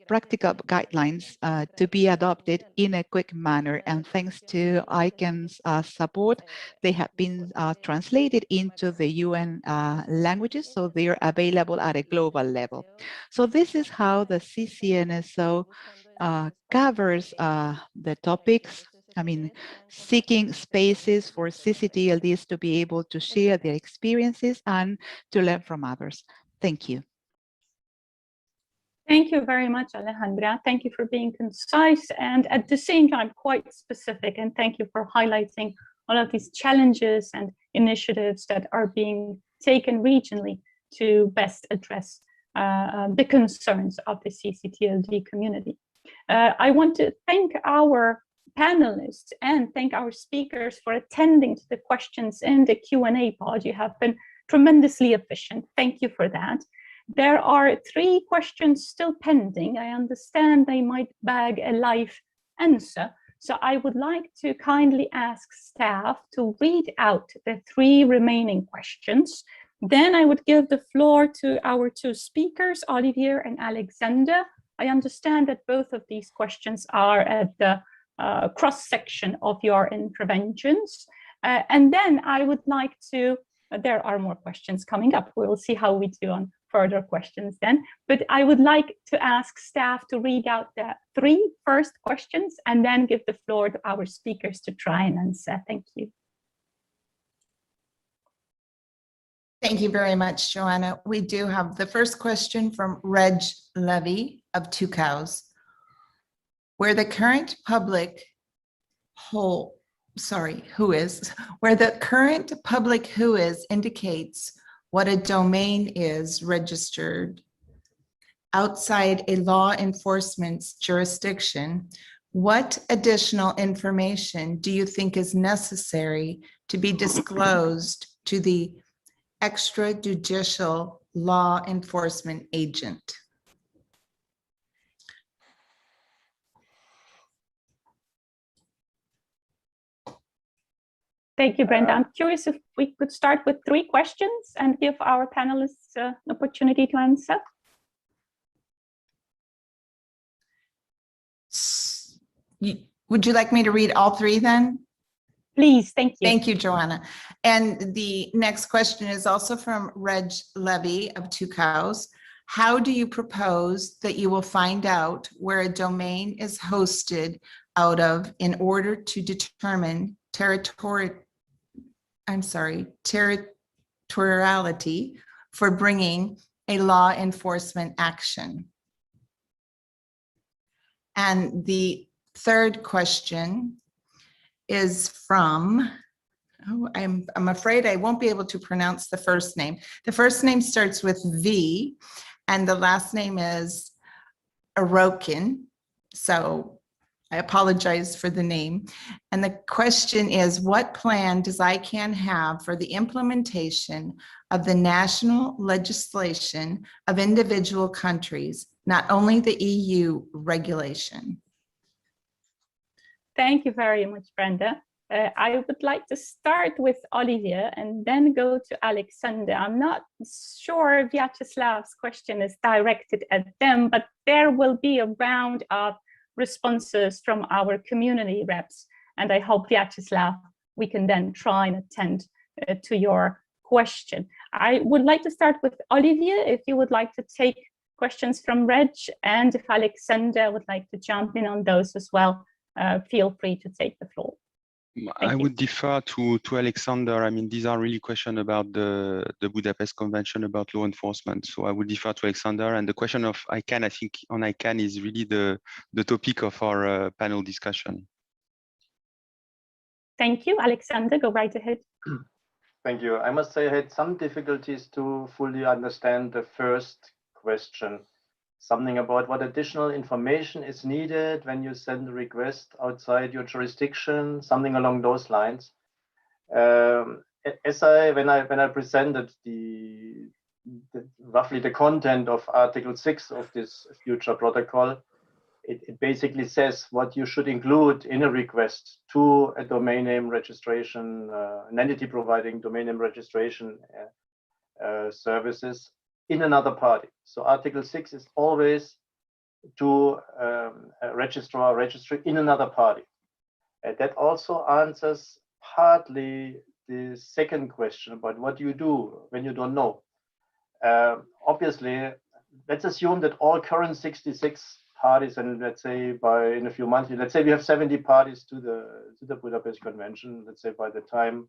H: practical guidelines to be adopted in a quick manner. And thanks to ICANN's support, they have been translated into the UN languages, so they are available at a global level. So this is how the CCNSO covers the topics. I mean, seeking spaces for CCTLDs to be able to share their experiences and to learn from others. Thank you.
A: Thank you very much, Alejandra. Thank you for being concise and at the same time quite specific. And thank you for highlighting all of these challenges and initiatives that are being taken regionally to best address the concerns of the CCTLD community. I want to thank our panelists and thank our speakers for attending to the questions in the Q&A pod. You have been tremendously efficient. Thank you for that. There are 3 questions still pending. I understand they might bag a live answer. So I would like to kindly ask staff to read out the 3 remaining questions. Then I would give the floor to our 2 speakers, Olivier and Alexander. I understand that both of these questions are at the cross-section of your interventions. And then I would like to, there are more questions coming up. We'll see how we do on further questions then. But I would like to ask staff to read out the 3 first questions and then give the floor to our speakers to try and answer. Thank you.
I: Thank you very much, Joanna. We do have the first question from Reg Levy of Two Cows. Where the current public whois indicates what a domain is registered outside a law enforcement's jurisdiction, what additional information do you think is necessary to be disclosed to the extrajudicial law enforcement agent?
A: Thank you, Brenda. I'm curious if we could start with 3 questions and give our panelists an opportunity to answer.
I: Would you like me to read all 3 then?
A: Please, thank you.
I: Thank you, Joanna. And the next question is also from Reg Levy of Two Cows. How do you propose that you will find out where a domain is hosted out of in order to determine territoriality for bringing a law enforcement action? And the third question is from, I'm afraid I won't be able to pronounce the first name. The first name starts with V and the last name is Arokin. So I apologize for the name. And the question is, what plan does ICANN have for the implementation of the national legislation of individual countries, not only the EU regulation?
A: Thank you very much, Brenda. I would like to start with Olivier and then go to Alexander. I'm not sure Vyacheslav's question is directed at them, but there will be a round of responses from our community reps. And I hope, Vyacheslav, we can then try and attend to your question. I would like to start with Olivier, if you would like to take questions from Reg, and if Alexander would like to jump in on those as well, feel free to take the floor.
B: I would defer to Alexander. I mean, these are really questions about the Budapest Convention about law enforcement. So I would defer to Alexander. And the question of ICANN, I think on ICANN is really the topic of our panel discussion.
A: Thank you, Alexander. Go right ahead.
C: Thank you. I must say I had some difficulties to fully understand the first question. Something about what additional information is needed when you send a request outside your jurisdiction, something along those lines. When I presented roughly the content of Article 6 of this future protocol, it basically says what you should include in a request to a domain name registration, an entity providing domain name registration services in another party. So Article 6 is always to a registrar registry in another party. That also answers partly the second question about what you do when you don't know. Obviously, let's assume that all current 66 parties, and let's say in a few months, let's say we have 70 parties to the Budapest Convention. Let's say by the time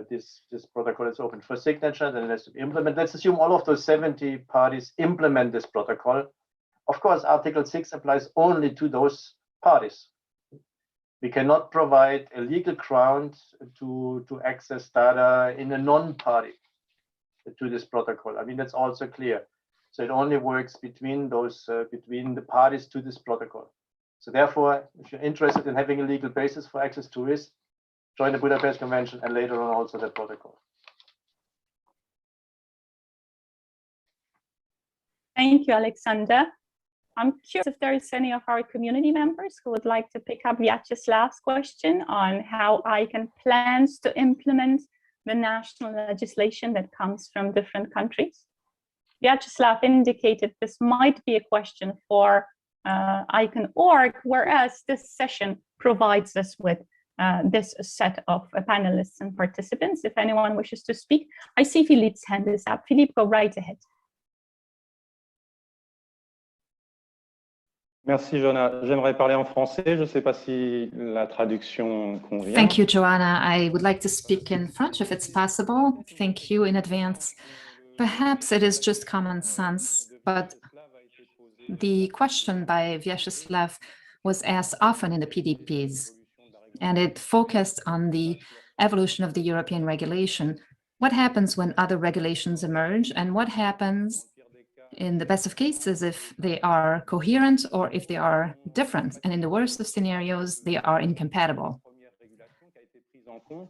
C: this protocol is open for signature, then it has to be implemented. Let's assume all of those 70 parties implement this protocol. Of course, Article 6 applies only to those parties. We cannot provide a legal ground to access data in a non-party to this protocol. I mean, that's also clear. So it only works between those between the parties to this protocol. So therefore, if you're interested in having a legal basis for access to this, join the Budapest Convention and later on also the protocol.
A: Thank you, Alexander. I'm curious if there is any of our community members who would like to pick up Vyacheslav's question on how ICANN plans to implement the national legislation that comes from different countries. Vyacheslav indicated this might be a question for ICANN.org, whereas this session provides us with this set of panelists and participants. If anyone wishes to speak, I see Philippe's hand is up. Philippe, go right ahead.
E: Merci, Joanna. J'aimerais parler en français. Je ne sais pas si la traduction convient.
J: Thank you, Joanna. I would like to speak in French if it's possible. Thank you in advance. Perhaps it is just common sense, but the question by Vyacheslav was asked often in the PDPs, and it focused on the evolution of the European regulation. What happens when other regulations emerge, and what happens in the best of cases if they are coherent or if they are different, and in the worst of scenarios, they are incompatible.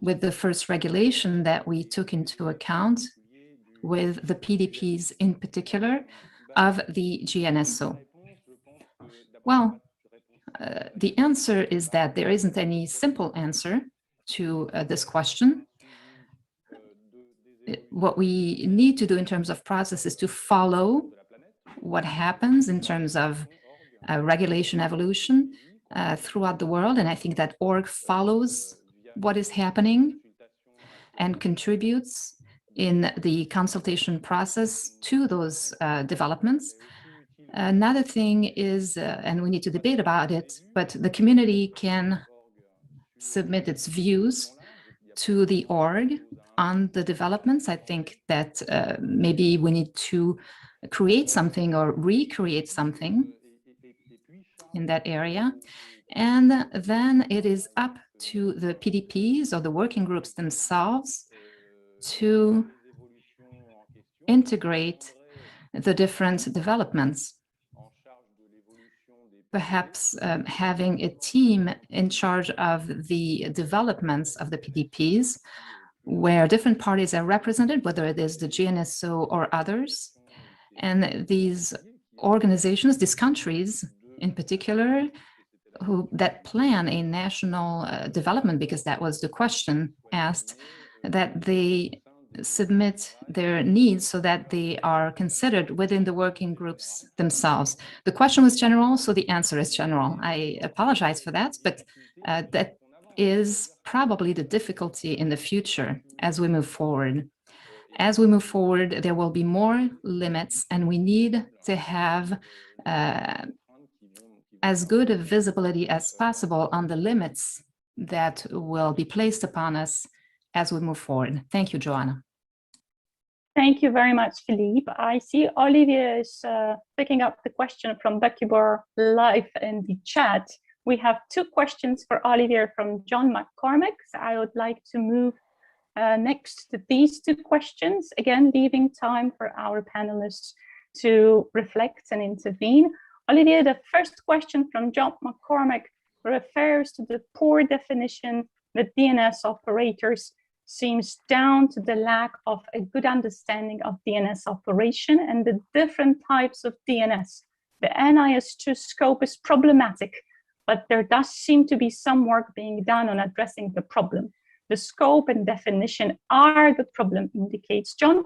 J: With the first regulation that we took into account, with the PDPs in particular of the GNSO. Well, the answer is that there isn't any simple answer to this question. What we need to do in terms of process is to follow what happens in terms of regulation evolution throughout the world. And I think that org follows what is happening and contributes in the consultation process to those developments. Another thing is, and we need to debate about it, but the community can submit its views to the org on the developments. I think that maybe we need to create something or recreate something in that area. And then it is up to the PDPs or the working groups themselves to integrate the different developments. Perhaps having a team in charge of the developments of the PDPs, where different parties are represented, whether it is the GNSO or others. And these organizations, these countries in particular, that plan a national development, because that was the question asked, that they submit their needs so that they are considered within the working groups themselves. The question was general, so the answer is general. I apologize for that, but that is probably the difficulty in the future as we move forward. As we move forward, there will be more limits, and we need to have as good a visibility as possible on the limits that will be placed upon us as we move forward. Thank you, Joanna.
A: Thank you very much, Philippe. I see Olivier is picking up the question from Bakubor live in the chat. We have two questions for Olivier from John McCormick. So I would like to move next to these two questions, again, leaving time for our panelists to reflect and intervene. Olivier, the first question from John McCormick refers to the poor definition that DNS operators seems down to the lack of a good understanding of DNS operation and the different types of DNS. The NIS2 scope is problematic, but there does seem to be some work being done on addressing the problem. The scope and definition are the problem, indicates John.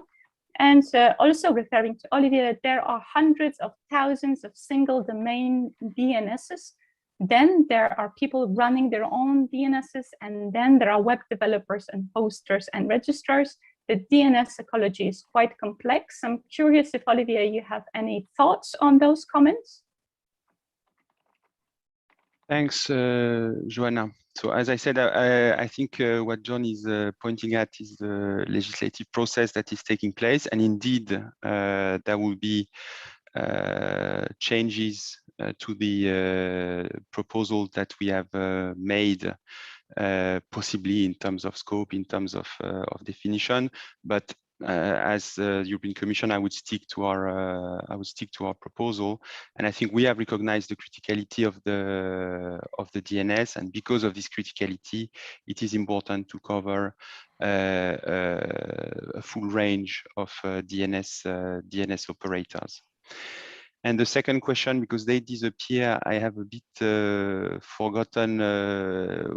A: And also referring to Olivier, there are hundreds of thousands of single domain DNSs. Then there are people running their own DNSs, and then there are web developers and hosters and registrars. The DNS ecology is quite complex. I'm curious if, Olivier, you have any thoughts on those comments?
B: Thanks, Joanna. So as I said, I think what John is pointing at is the legislative process that is taking place. And indeed, there will be changes to the proposal that we have made, possibly in terms of scope, in terms of definition, but as the European Commission, I would stick to our proposal, and I think we have recognized the criticality of the DNS, and because of this criticality, it is important to cover a full range of DNS operators. And the second question, because they disappear, I have a bit forgotten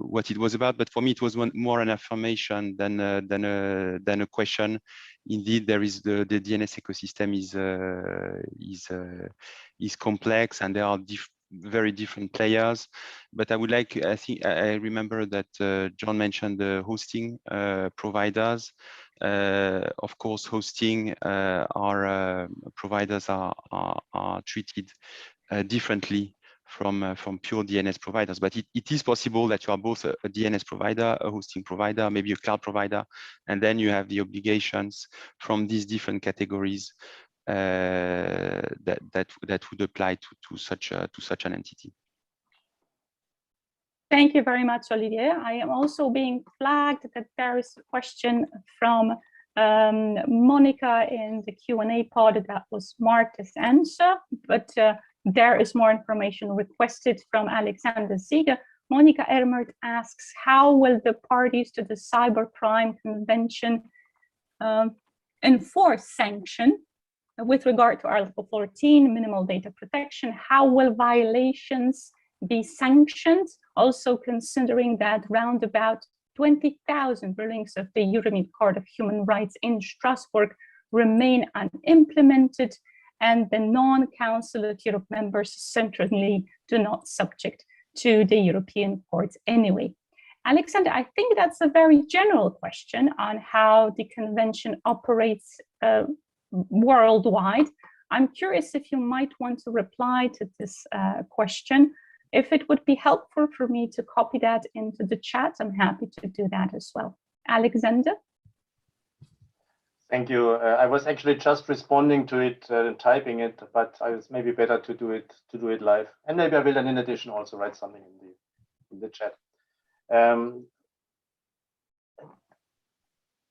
B: what it was about. But for me, it was more an affirmation than a question. Indeed, there is the DNS ecosystem is complex, and there are very different players. But I would like, I remember that John mentioned the hosting providers. Of course, hosting providers are treated differently from pure DNS providers, but it is possible that you are both a DNS provider, a hosting provider, maybe a cloud provider, and then you have the obligations from these different categories that would apply to such an entity.
A: Thank you very much, Olivier. I am also being flagged that there is a question from Monica in the Q&A pod that was marked as answer, but there is more information requested from Alexander Ziege. Monica Ermert asks, how will the parties to the Cybercrime Convention enforce sanction with regard to Article 14, minimal data protection? How will violations be sanctioned? Also considering that round about 20,000 rulings of the European Court of Human Rights in Strasbourg remain unimplemented, and the non-Council of Europe members certainly do not subject to the European courts anyway. Alexander, I think that's a very general question on how the convention operates worldwide. I'm curious if you might want to reply to this question. If it would be helpful for me to copy that into the chat, I'm happy to do that as well. Alexander?
C: Thank you. I was actually just responding to it, typing it, but I was maybe better to do it live. And maybe I will then in addition also write something in the chat.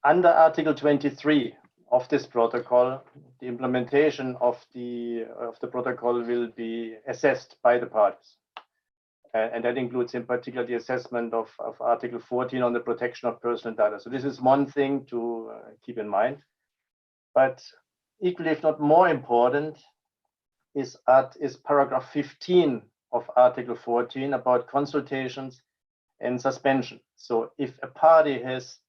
C: Under Article 23 of this protocol, the implementation of the protocol will be assessed by the parties. And that includes in particular the assessment of Article 14 on the protection of personal data. So this is one thing to keep in mind. But equally, if not more important, is paragraph 15 of Article 14 about consultations and suspension. So if a party has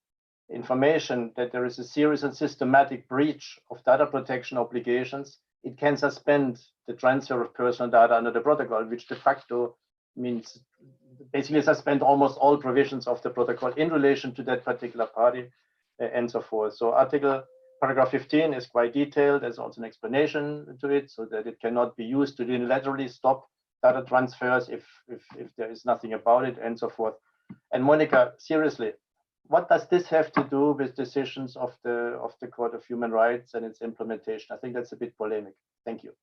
C: information that there is a serious and systematic breach of data protection obligations, it can suspend the transfer of personal data under the protocol, which de facto means basically suspend almost all provisions of the protocol in relation to that particular party and so forth. So paragraph 15 is quite detailed. There's also an explanation to it so that it cannot be used to unilaterally stop data transfers if there is nothing about it and so forth. And Monica, seriously, what does this have to do with decisions of the Court of Human Rights and its implementation? I think that's a bit polemic. Thank you.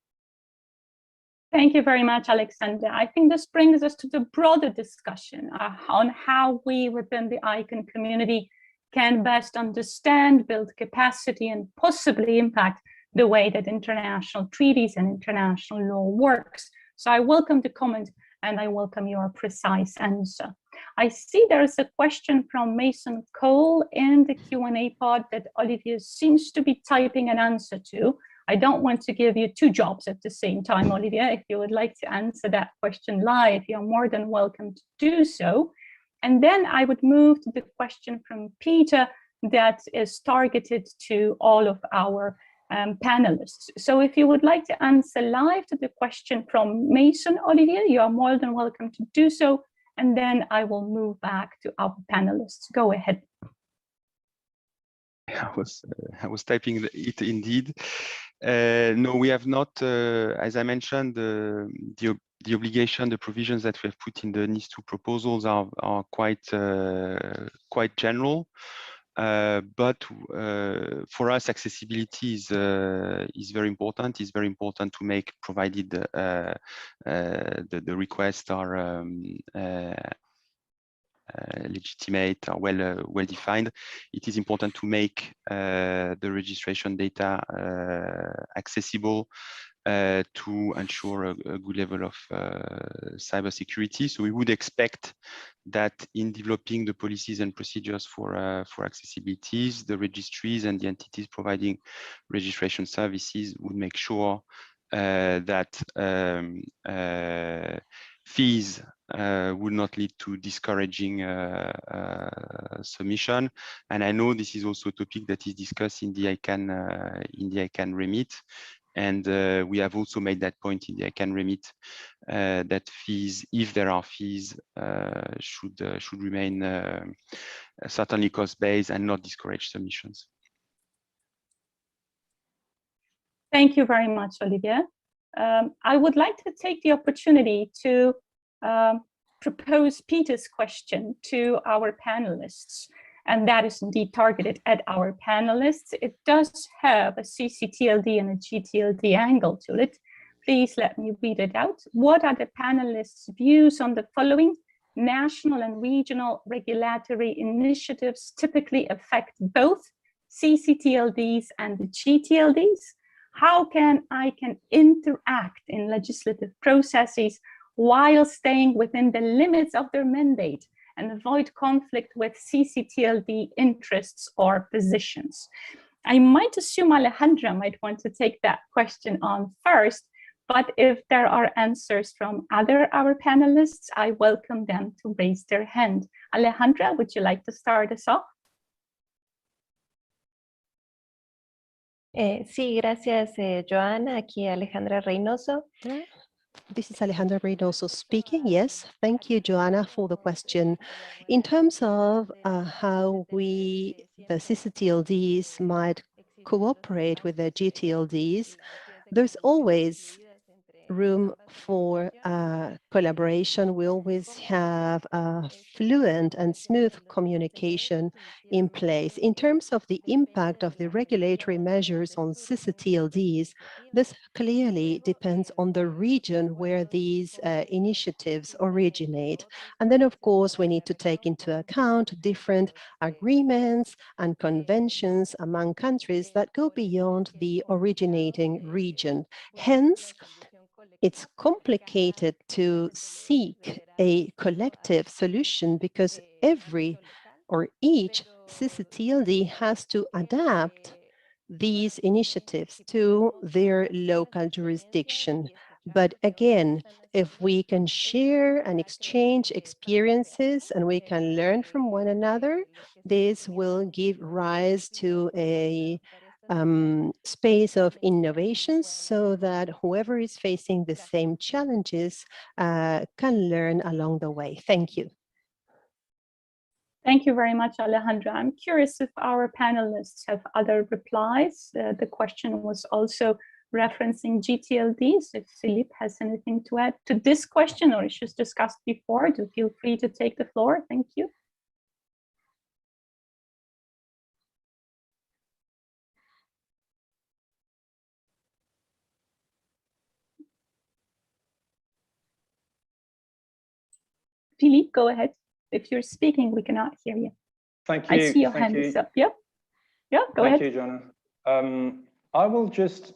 A: Thank you very much, Alexander. I think this brings us to the broader discussion on how we within the ICANN community can best understand, build capacity, and possibly impact the way that international treaties and international law works. So I welcome the comment and I welcome your precise answer. I see there is a question from Mason Cole in the Q&A pod that Olivier seems to be typing an answer to. I don't want to give you two jobs at the same time, Olivier. If you would like to answer that question live, you're more than welcome to do so. And then I would move to the question from Peter that is targeted to all of our panelists. So if you would like to answer live to the question from Mason, Olivier, you are more than welcome to do so. And then I will move back to our panelists. Go ahead.
B: I was typing it indeed. No, we have not, as I mentioned, the obligation, the provisions that we have put in the NIS2 proposals are quite general. but for us, accessibility is very important. It's very important to make, provided the requests are legitimate or well defined. It is important to make the registration data accessible to ensure a good level of cybersecurity. So we would expect that in developing the policies and procedures for accessibilities, the registries and the entities providing registration services would make sure that fees will not lead to discouraging submission. And I know this is also a topic that is discussed in the ICANN remit. And we have also made that point in the ICANN remit that fees, if there are fees, should remain certainly cost-based and not discourage submissions.
A: Thank you very much, Olivier. I would like to take the opportunity to propose Peter's question to our panelists, and that is indeed targeted at our panelists. It does have a CCTLD and a GTLD angle to it. Please let me read it out. What are the panelists' views on the following? National and regional regulatory initiatives typically affect both CCTLDs and the GTLDs. How can ICANN interact in legislative processes while staying within the limits of their mandate and avoid conflict with CCTLD interests or positions? I might assume Alejandra might want to take that question on first, but if there are answers from our panelists, I welcome them to raise their hand. Alejandra, would you like to start us off?
G: Sí, gracias, Joana. Aquí Alejandra Reynoso.
K: This is Alejandra Reynoso speaking. Yes, thank you, Joanna, for the question. In terms of how the CCTLDs might cooperate with the GTLDs, there's always room for collaboration. We always have fluent and smooth communication in place. In terms of the impact of the regulatory measures on CCTLDs, this clearly depends on the region where these initiatives originate. And then, of course, we need to take into account different agreements and conventions among countries that go beyond the originating region. Hence, it's complicated to seek a collective solution because each CCTLD has to adapt these initiatives to their local jurisdiction. But again, if we can share and exchange experiences and we can learn from one another, this will give rise to a space of innovation so that whoever is facing the same challenges can learn along the way. Thank you.
A: Thank you very much, Alejandra. I'm curious if our panelists have other replies. The question was also referencing GTLDs. If Philippe has anything to add to this question or issues discussed before, do feel free to take the floor. Thank you. Philippe, go ahead. If you're speaking, we cannot hear you.
E: Thank you.
A: I see your hand is up. Yeah, go ahead.
E: Thank you, Joanna. I will just,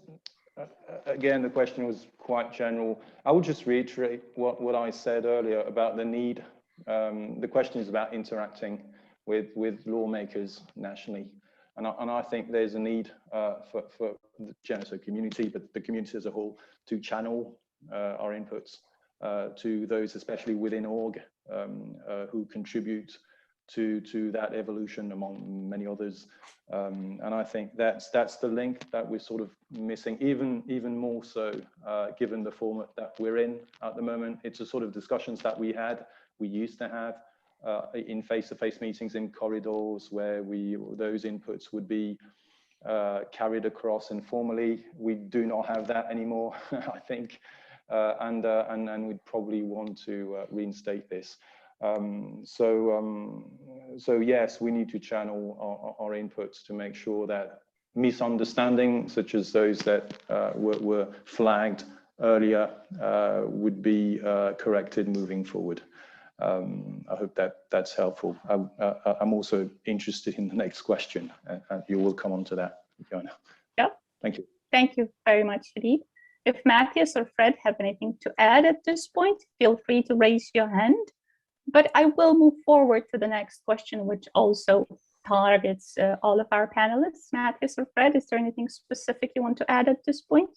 E: again, the question was quite general. I will just reiterate what I said earlier about the need. The question is about interacting with lawmakers nationally. And I think there's a need for the GNSO community, but the community as a whole, to channel our inputs to those, especially within org, who contribute to that evolution among many others. And I think that's the link that we're sort of missing, even more so, given the format that we're in at the moment. It's a sort of discussions that we used to have in face-to-face meetings in corridors where those inputs would be carried across informally. We do not have that anymore, I think. And we'd probably want to reinstate this. So yes, we need to channel our inputs to make sure that misunderstandings such as those that were flagged earlier would be corrected moving forward. I hope that's helpful. I'm also interested in the next question, and you will come on to that, Joanna.
A: Yeah.
E: Thank you.
A: Thank you very much, Philippe. If Matthias or Fred have anything to add at this point, feel free to raise your hand. But I will move forward to the next question, which also targets all of our panelists. Matthias or Fred, is there anything specific you want to add at this point?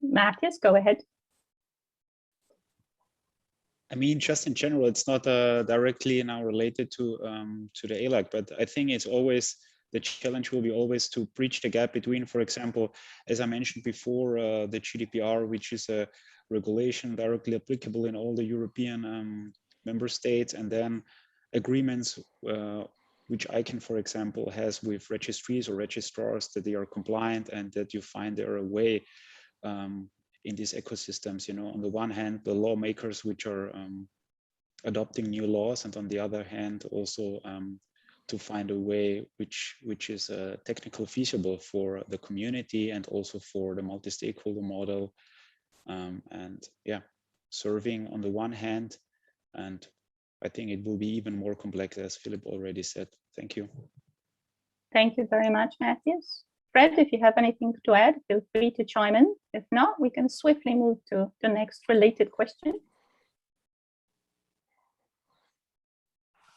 A: Matthias, go ahead.
F: I mean, just in general, it's not directly now related to the ALAC, but I think it's always, the challenge will be always to bridge the gap between, for example, as I mentioned before, the GDPR, which is a regulation directly applicable in all the European member states, and then agreements which ICANN, for example, has with registries or registrars that they are compliant and that you find there a way in these ecosystems, you know, on the one hand, the lawmakers which are adopting new laws, and on the other hand, also to find a way which is technically feasible for the community and also for the multi-stakeholder model. And yeah, serving on the one hand, and I think it will be even more complex, as Philip already said. Thank you.
A: Thank you very much, Matthias. Fred, if you have anything to add, feel free to chime in. If not, we can swiftly move to the next related question.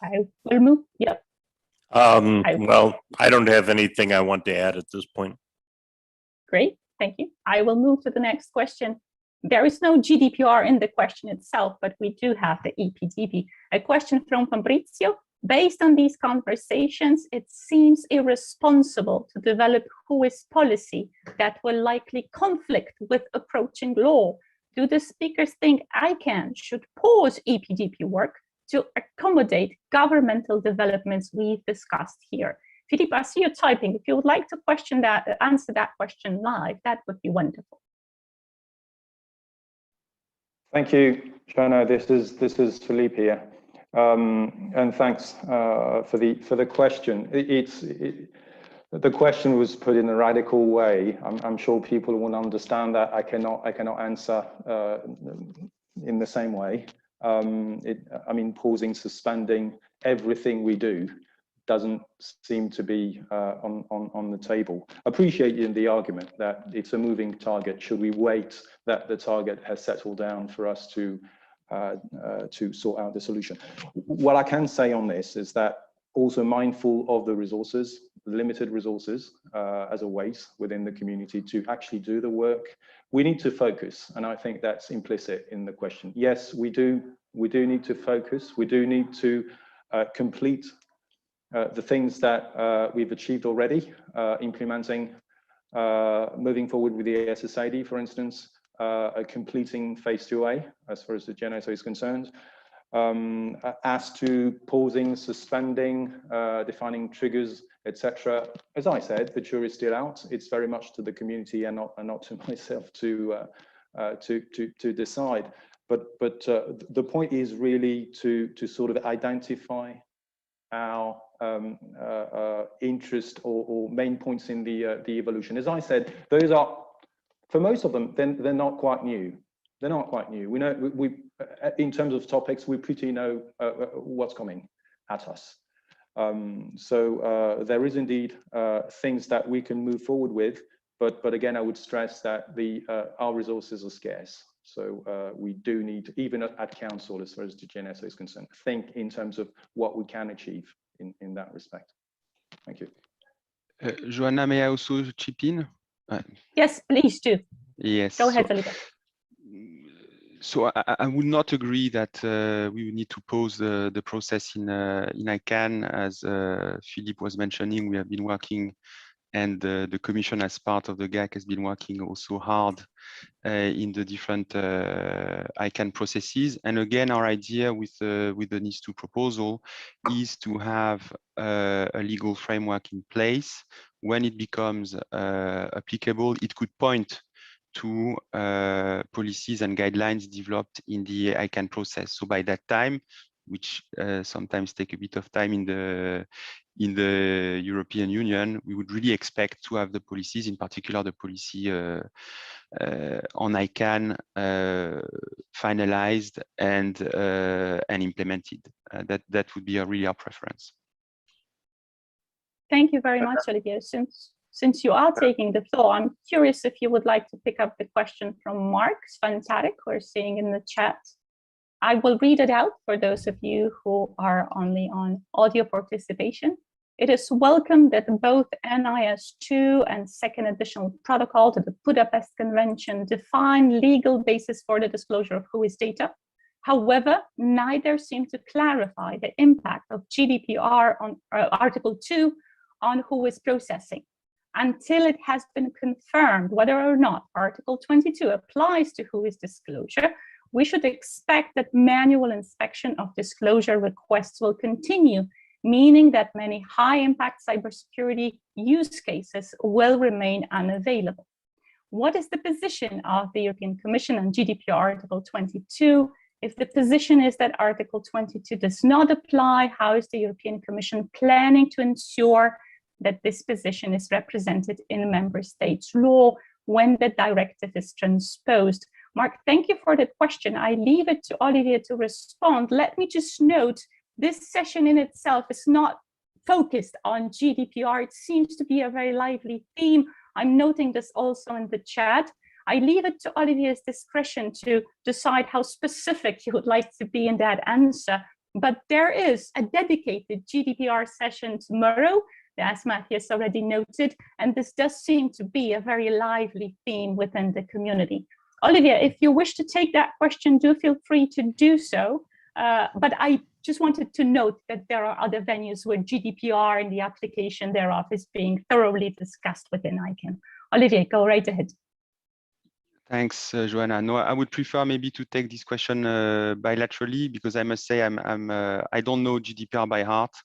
A: I will move. Yep.
D: Well, I don't have anything I want to add at this point.
A: Great, thank you. I will move to the next question. There is no GDPR in the question itself, but we do have the EPDP. A question from Fabrizio. Based on these conversations, it seems irresponsible to develop WHOIS policy that will likely conflict with approaching law. Do the speakers think ICANN should pause EPDP work to accommodate governmental developments we've discussed here? Philippe, I see you typing. If you would like to answer that question live, that would be wonderful.
E: Thank you, Joanna. This is Philippe here. And thanks for the question. The question was put in a radical way. I'm sure people will understand that I cannot answer in the same way. I mean, pausing, suspending everything we do doesn't seem to be on the table. Appreciating the argument that it's a moving target. Should we wait that the target has settled down for us to sort out the solution? What I can say on this is that also mindful of the resources, limited resources as always within the community to actually do the work, we need to focus, and I think that's implicit in the question. Yes, we do need to focus. We do need to complete the things that we've achieved already, implementing, moving forward with the SSID, for instance, completing phase 2A as far as the GNSO is concerned. As to pausing, suspending, defining triggers, etc. As I said, the jury is still out. It's very much to the community and not to myself to decide. But the point is really to sort of identify our interest or main points in the evolution. As I said, those are, for most of them, they're not quite new. They're not quite new. We know, in terms of topics, we pretty know what's coming at us. So there is indeed things that we can move forward with, but again, I would stress that our resources are scarce. So we do need, even at council, as far as the GNSO is concerned, think in terms of what we can achieve in that respect. Thank you.
B: Joanna, may I also chip in?
A: Yes, please do.
B: Yes.
A: Go ahead, Felipe.
B: So I would not agree that we would need to pause the process in ICANN. As Philippe was mentioning, we have been working, and the Commission, as part of the GAC, has been working also hard in the different ICANN processes. And again, our idea with the NIS2 proposal is to have a legal framework in place. When it becomes applicable, it could point to policies and guidelines developed in the ICANN process. So by that time, which sometimes take a bit of time in the European Union, we would really expect to have the policies, in particular the policy on ICANN, finalized and implemented. That would be really our preference.
A: Thank you very much, Olivier. Since you are taking the floor, I'm curious if you would like to pick up the question from Mark Svantarik, who are seeing in the chat. I will read it out for those of you who are only on audio participation. It is welcome that both NIS2 and second additional protocol to the Budapest Convention define legal basis for the disclosure of who is data. However, neither seem to clarify the impact of GDPR on Article 2 on who is processing. Until it has been confirmed whether or not Article 22 applies to who is disclosure, we should expect that manual inspection of disclosure requests will continue, meaning that many high-impact cybersecurity use cases will remain unavailable. What is the position of the European Commission on GDPR Article 22? If the position is that Article 22 does not apply, how is the European Commission planning to ensure that this position is represented in member states' law when the directive is transposed? Mark, thank you for that question. I leave it to Olivier to respond. Let me just note, this session in itself is not focused on GDPR. It seems to be a very lively theme. I'm noting this also in the chat. I leave it to Olivier's discretion to decide how specific he would like to be in that answer. But there is a dedicated GDPR session tomorrow, as Matthias already noted, and this does seem to be a very lively theme within the community. Olivier, if you wish to take that question, do feel free to do so. But I just wanted to note that there are other venues where GDPR and the application thereof is being thoroughly discussed within ICANN. Olivier, go right ahead.
B: Thanks, Joanna. No, I would prefer maybe to take this question bilaterally, because I must say I don't know GDPR by heart,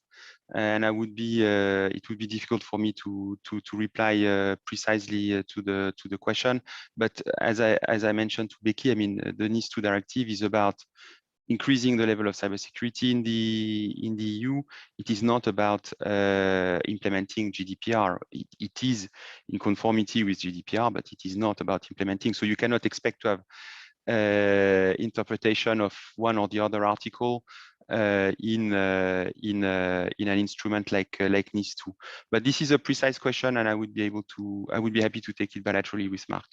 B: and it would be difficult for me to reply precisely to the question. But as I mentioned to Becky, I mean, the NIS2 directive is about increasing the level of cybersecurity in the EU. It is not about implementing GDPR. It is in conformity with GDPR, but it is not about implementing. So you cannot expect to have interpretation of one or the other article in an instrument like NIS2. But this is a precise question, and I would be happy to take it bilaterally with Mark.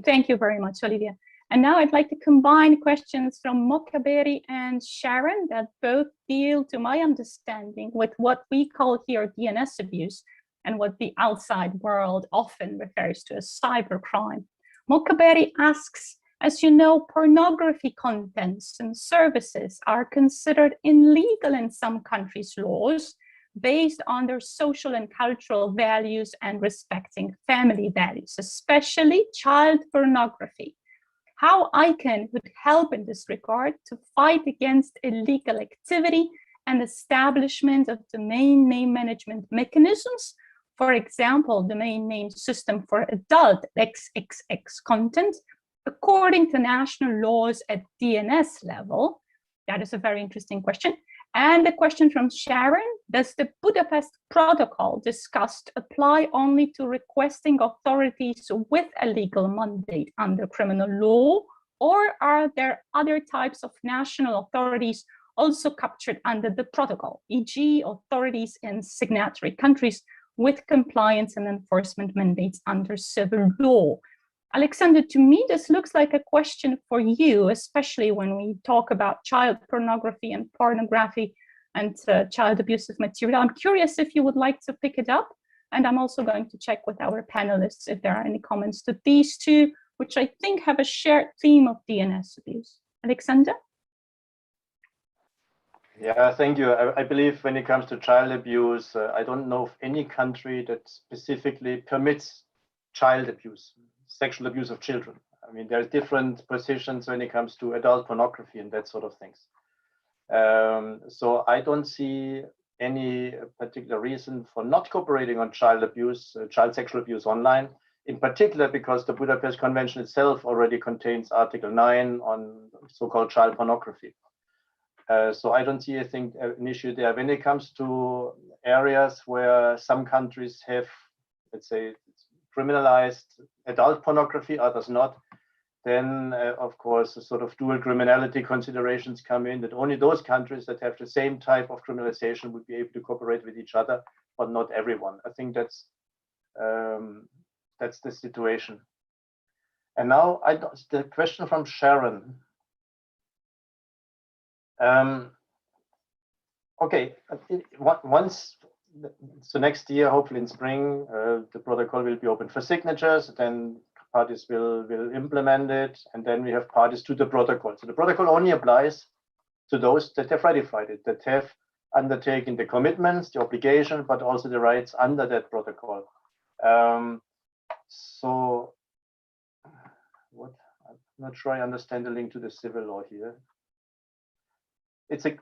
A: Thank you very much, Olivier. And now I'd like to combine questions from Mokaberi and Sharon that both deal, to my understanding, with what we call here DNS abuse and what the outside world often refers to as cybercrime. Mokaberi asks, as you know, pornography contents and services are considered illegal in some countries' laws based on their social and cultural values and respecting family values, especially child pornography. How ICANN would help in this regard to fight against illegal activity and establishment of domain name management mechanisms, for example, domain name system for adult XXX content, according to national laws at DNS level? That is a very interesting question. And the question from Sharon, does the Budapest Protocol discussed apply only to requesting authorities with a legal mandate under criminal law, or are there other types of national authorities also captured under the protocol, e.g. authorities in signatory countries with compliance and enforcement mandates under civil law? Alexander, to me, this looks like a question for you, especially when we talk about child pornography and pornography and child abusive material. I'm curious if you would like to pick it up. And I'm also going to check with our panelists if there are any comments to these two, which I think have a shared theme of DNS abuse. Alexander?
C: Yeah, thank you. I believe when it comes to child abuse, I don't know of any country that specifically permits child abuse, sexual abuse of children. I mean, there's different positions when it comes to adult pornography and that sort of things. So I don't see any particular reason for not cooperating on child abuse, child sexual abuse online. in particular because the Budapest Convention itself already contains Article 9 on so-called child pornography. So I don't see, I think, an issue there. When it comes to areas where some countries have, let's say, criminalized adult pornography, others not, then of course a sort of dual criminality considerations come in, that only those countries that have the same type of criminalization would be able to cooperate with each other, but not everyone. I think that's the situation. And now the question from Sharon. Okay, once, so next year, hopefully in spring, the protocol will be open for signatures, then parties will implement it, and then we have parties to the protocol. So the protocol only applies to those that have ratified it, that have undertaken the commitments, the obligation, but also the rights under that protocol. So what, I'm not sure I understand the link to the civil law here. It's a,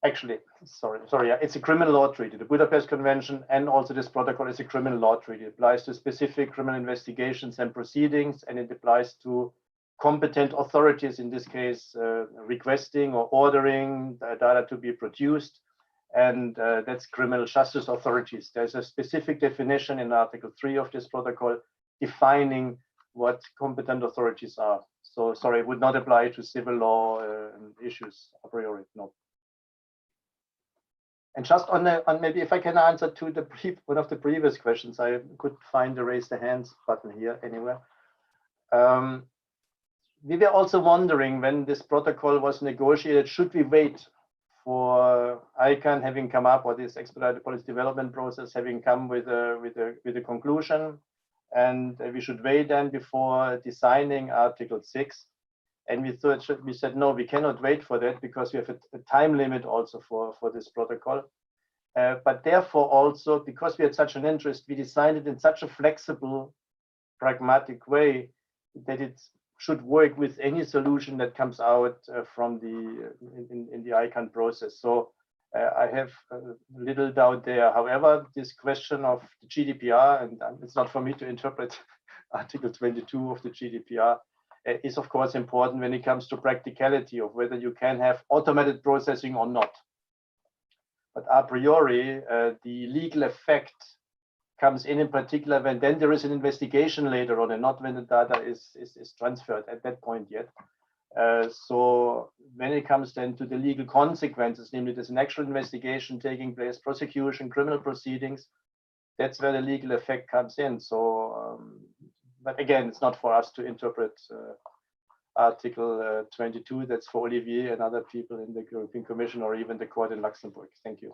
C: actually, sorry, yeah, it's a criminal law treaty. The Budapest Convention and also this protocol is a criminal law treaty. It applies to specific criminal investigations and proceedings, and it applies to competent authorities, in this case, requesting or ordering the data to be produced, and that's criminal justice authorities. There's a specific definition in Article 3 of this protocol defining what competent authorities are. So sorry, it would not apply to civil law issues a priori, no. And just on maybe if I can answer to the one of the previous questions, I could find the raise the hands button here anywhere. We were also wondering when this protocol was negotiated, should we wait for ICANN having come up, or this expedited policy development process having come with a conclusion, and we should wait then before designing Article 6. And we said, no, we cannot wait for that because we have a time limit also for this protocol. But therefore also, because we had such an interest, we designed it in such a flexible, pragmatic way that it should work with any solution that comes out from in the ICANN process. So I have little doubt there. However, this question of the GDPR, and it's not for me to interpret Article 22 of the GDPR, is of course important when it comes to practicality of whether you can have automated processing or not. But a priori, the legal effect comes in particular when then there is an investigation later on, and not when the data is transferred at that point yet. So when it comes then to the legal consequences, namely there's an actual investigation taking place, prosecution, criminal proceedings, that's where the legal effect comes in. So, but again, it's not for us to interpret Article 22. That's for Olivier and other people in the European Commission or even the court in Luxembourg. Thank you.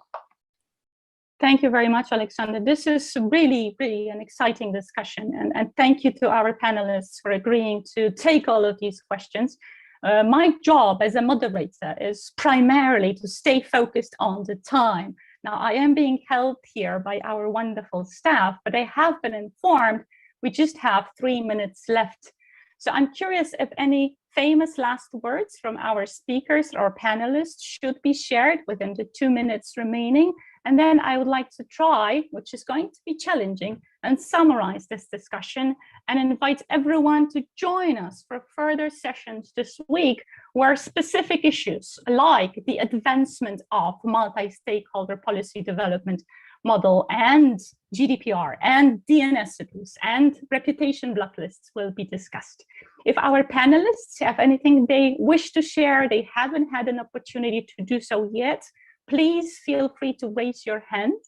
A: Thank you very much, Alexander. This is really, really an exciting discussion. And thank you to our panelists for agreeing to take all of these questions. My job as a moderator is primarily to stay focused on the time. Now, I am being helped here by our wonderful staff, but I have been informed we just have 3 minutes left. So I'm curious if any famous last words from our speakers or panelists should be shared within the 2 minutes remaining. And then I would like to try, which is going to be challenging, and summarize this discusussion and invite everyone to join us for further sessions this week where specific issues like the advancement of multi-stakeholder policy development model and GDPR and DNS abuse and reputation blacklists will be discussed. If our panelists have anything they wish to share, they haven't had an opportunity to do so yet, please feel free to raise your hand.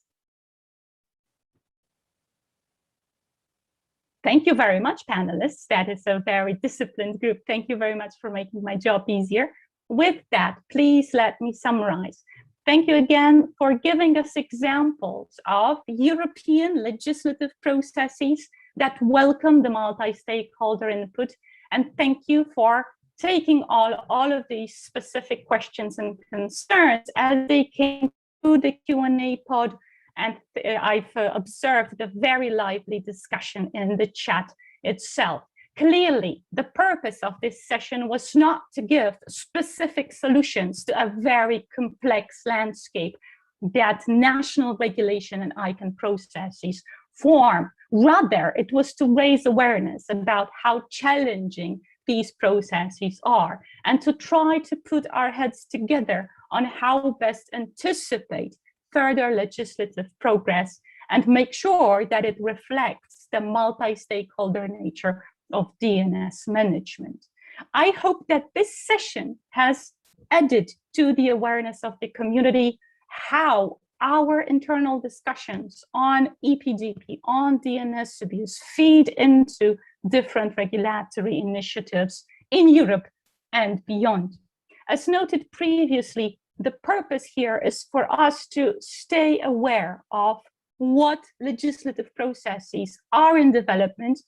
A: Thank you very much, panelists. That is a very disciplined group. Thank you very much for making my job easier. With that, please let me summarize. Thank you again for giving us examples of European legislative processes that welcome the multi-stakeholder input. And thank you for taking all of these specific questions and concerns as they came through the Q&A pod. And I've observed the very lively discussion in the chat itself. Clearly, the purpose of this session was not to give specific solutions to a very complex landscape that national regulation and ICANN processes form. Rather, it was to raise awareness about how challenging these processes are and to try to put our heads together on how best anticipate further legislative progress and make sure that it reflects the multi-stakeholder nature of DNS management. I hope that this session has added to the awareness of the community how our internal discussions on EPGP, on DNS abuse, feed into different regulatory initiatives in Europe and beyond. As noted previously, the purpose here is for us to stay aware of what legislative processes are in development.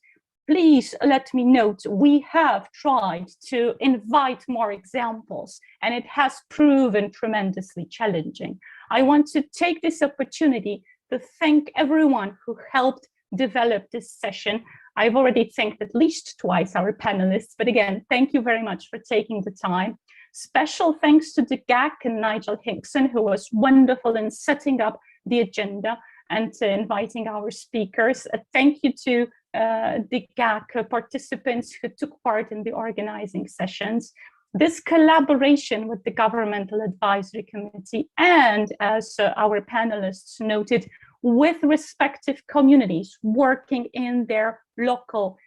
A: Please let me note, we have tried to invite more examples, and it has proven tremendously challenging. I want to take this opportunity to thank everyone who helped develop this session. I've already thanked at least twice our panelists, but again, thank you very much for taking the time. Special thanks to the GAC and Nigel Hinkson, who was wonderful in setting up the agenda and inviting our speakers. Thank you to the GAC participants who took part in the organizing sessions. This collaboration with the Governmental Advisory Committee and, as our panelists noted, with respective communities working in their local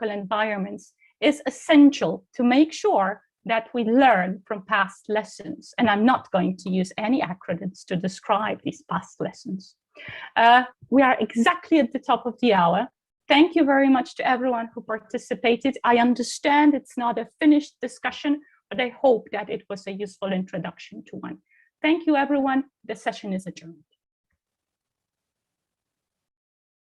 A: environments is essential to make sure that we learn from past lessons. And I'm not going to use any acronyms to describe these past lessons. We are exactly at the top of the hour. Thank you very much to everyone who participated. I understand it's not a finished discussion, but I hope that it was a useful introduction to one. Thank you, everyone. The session is adjourned.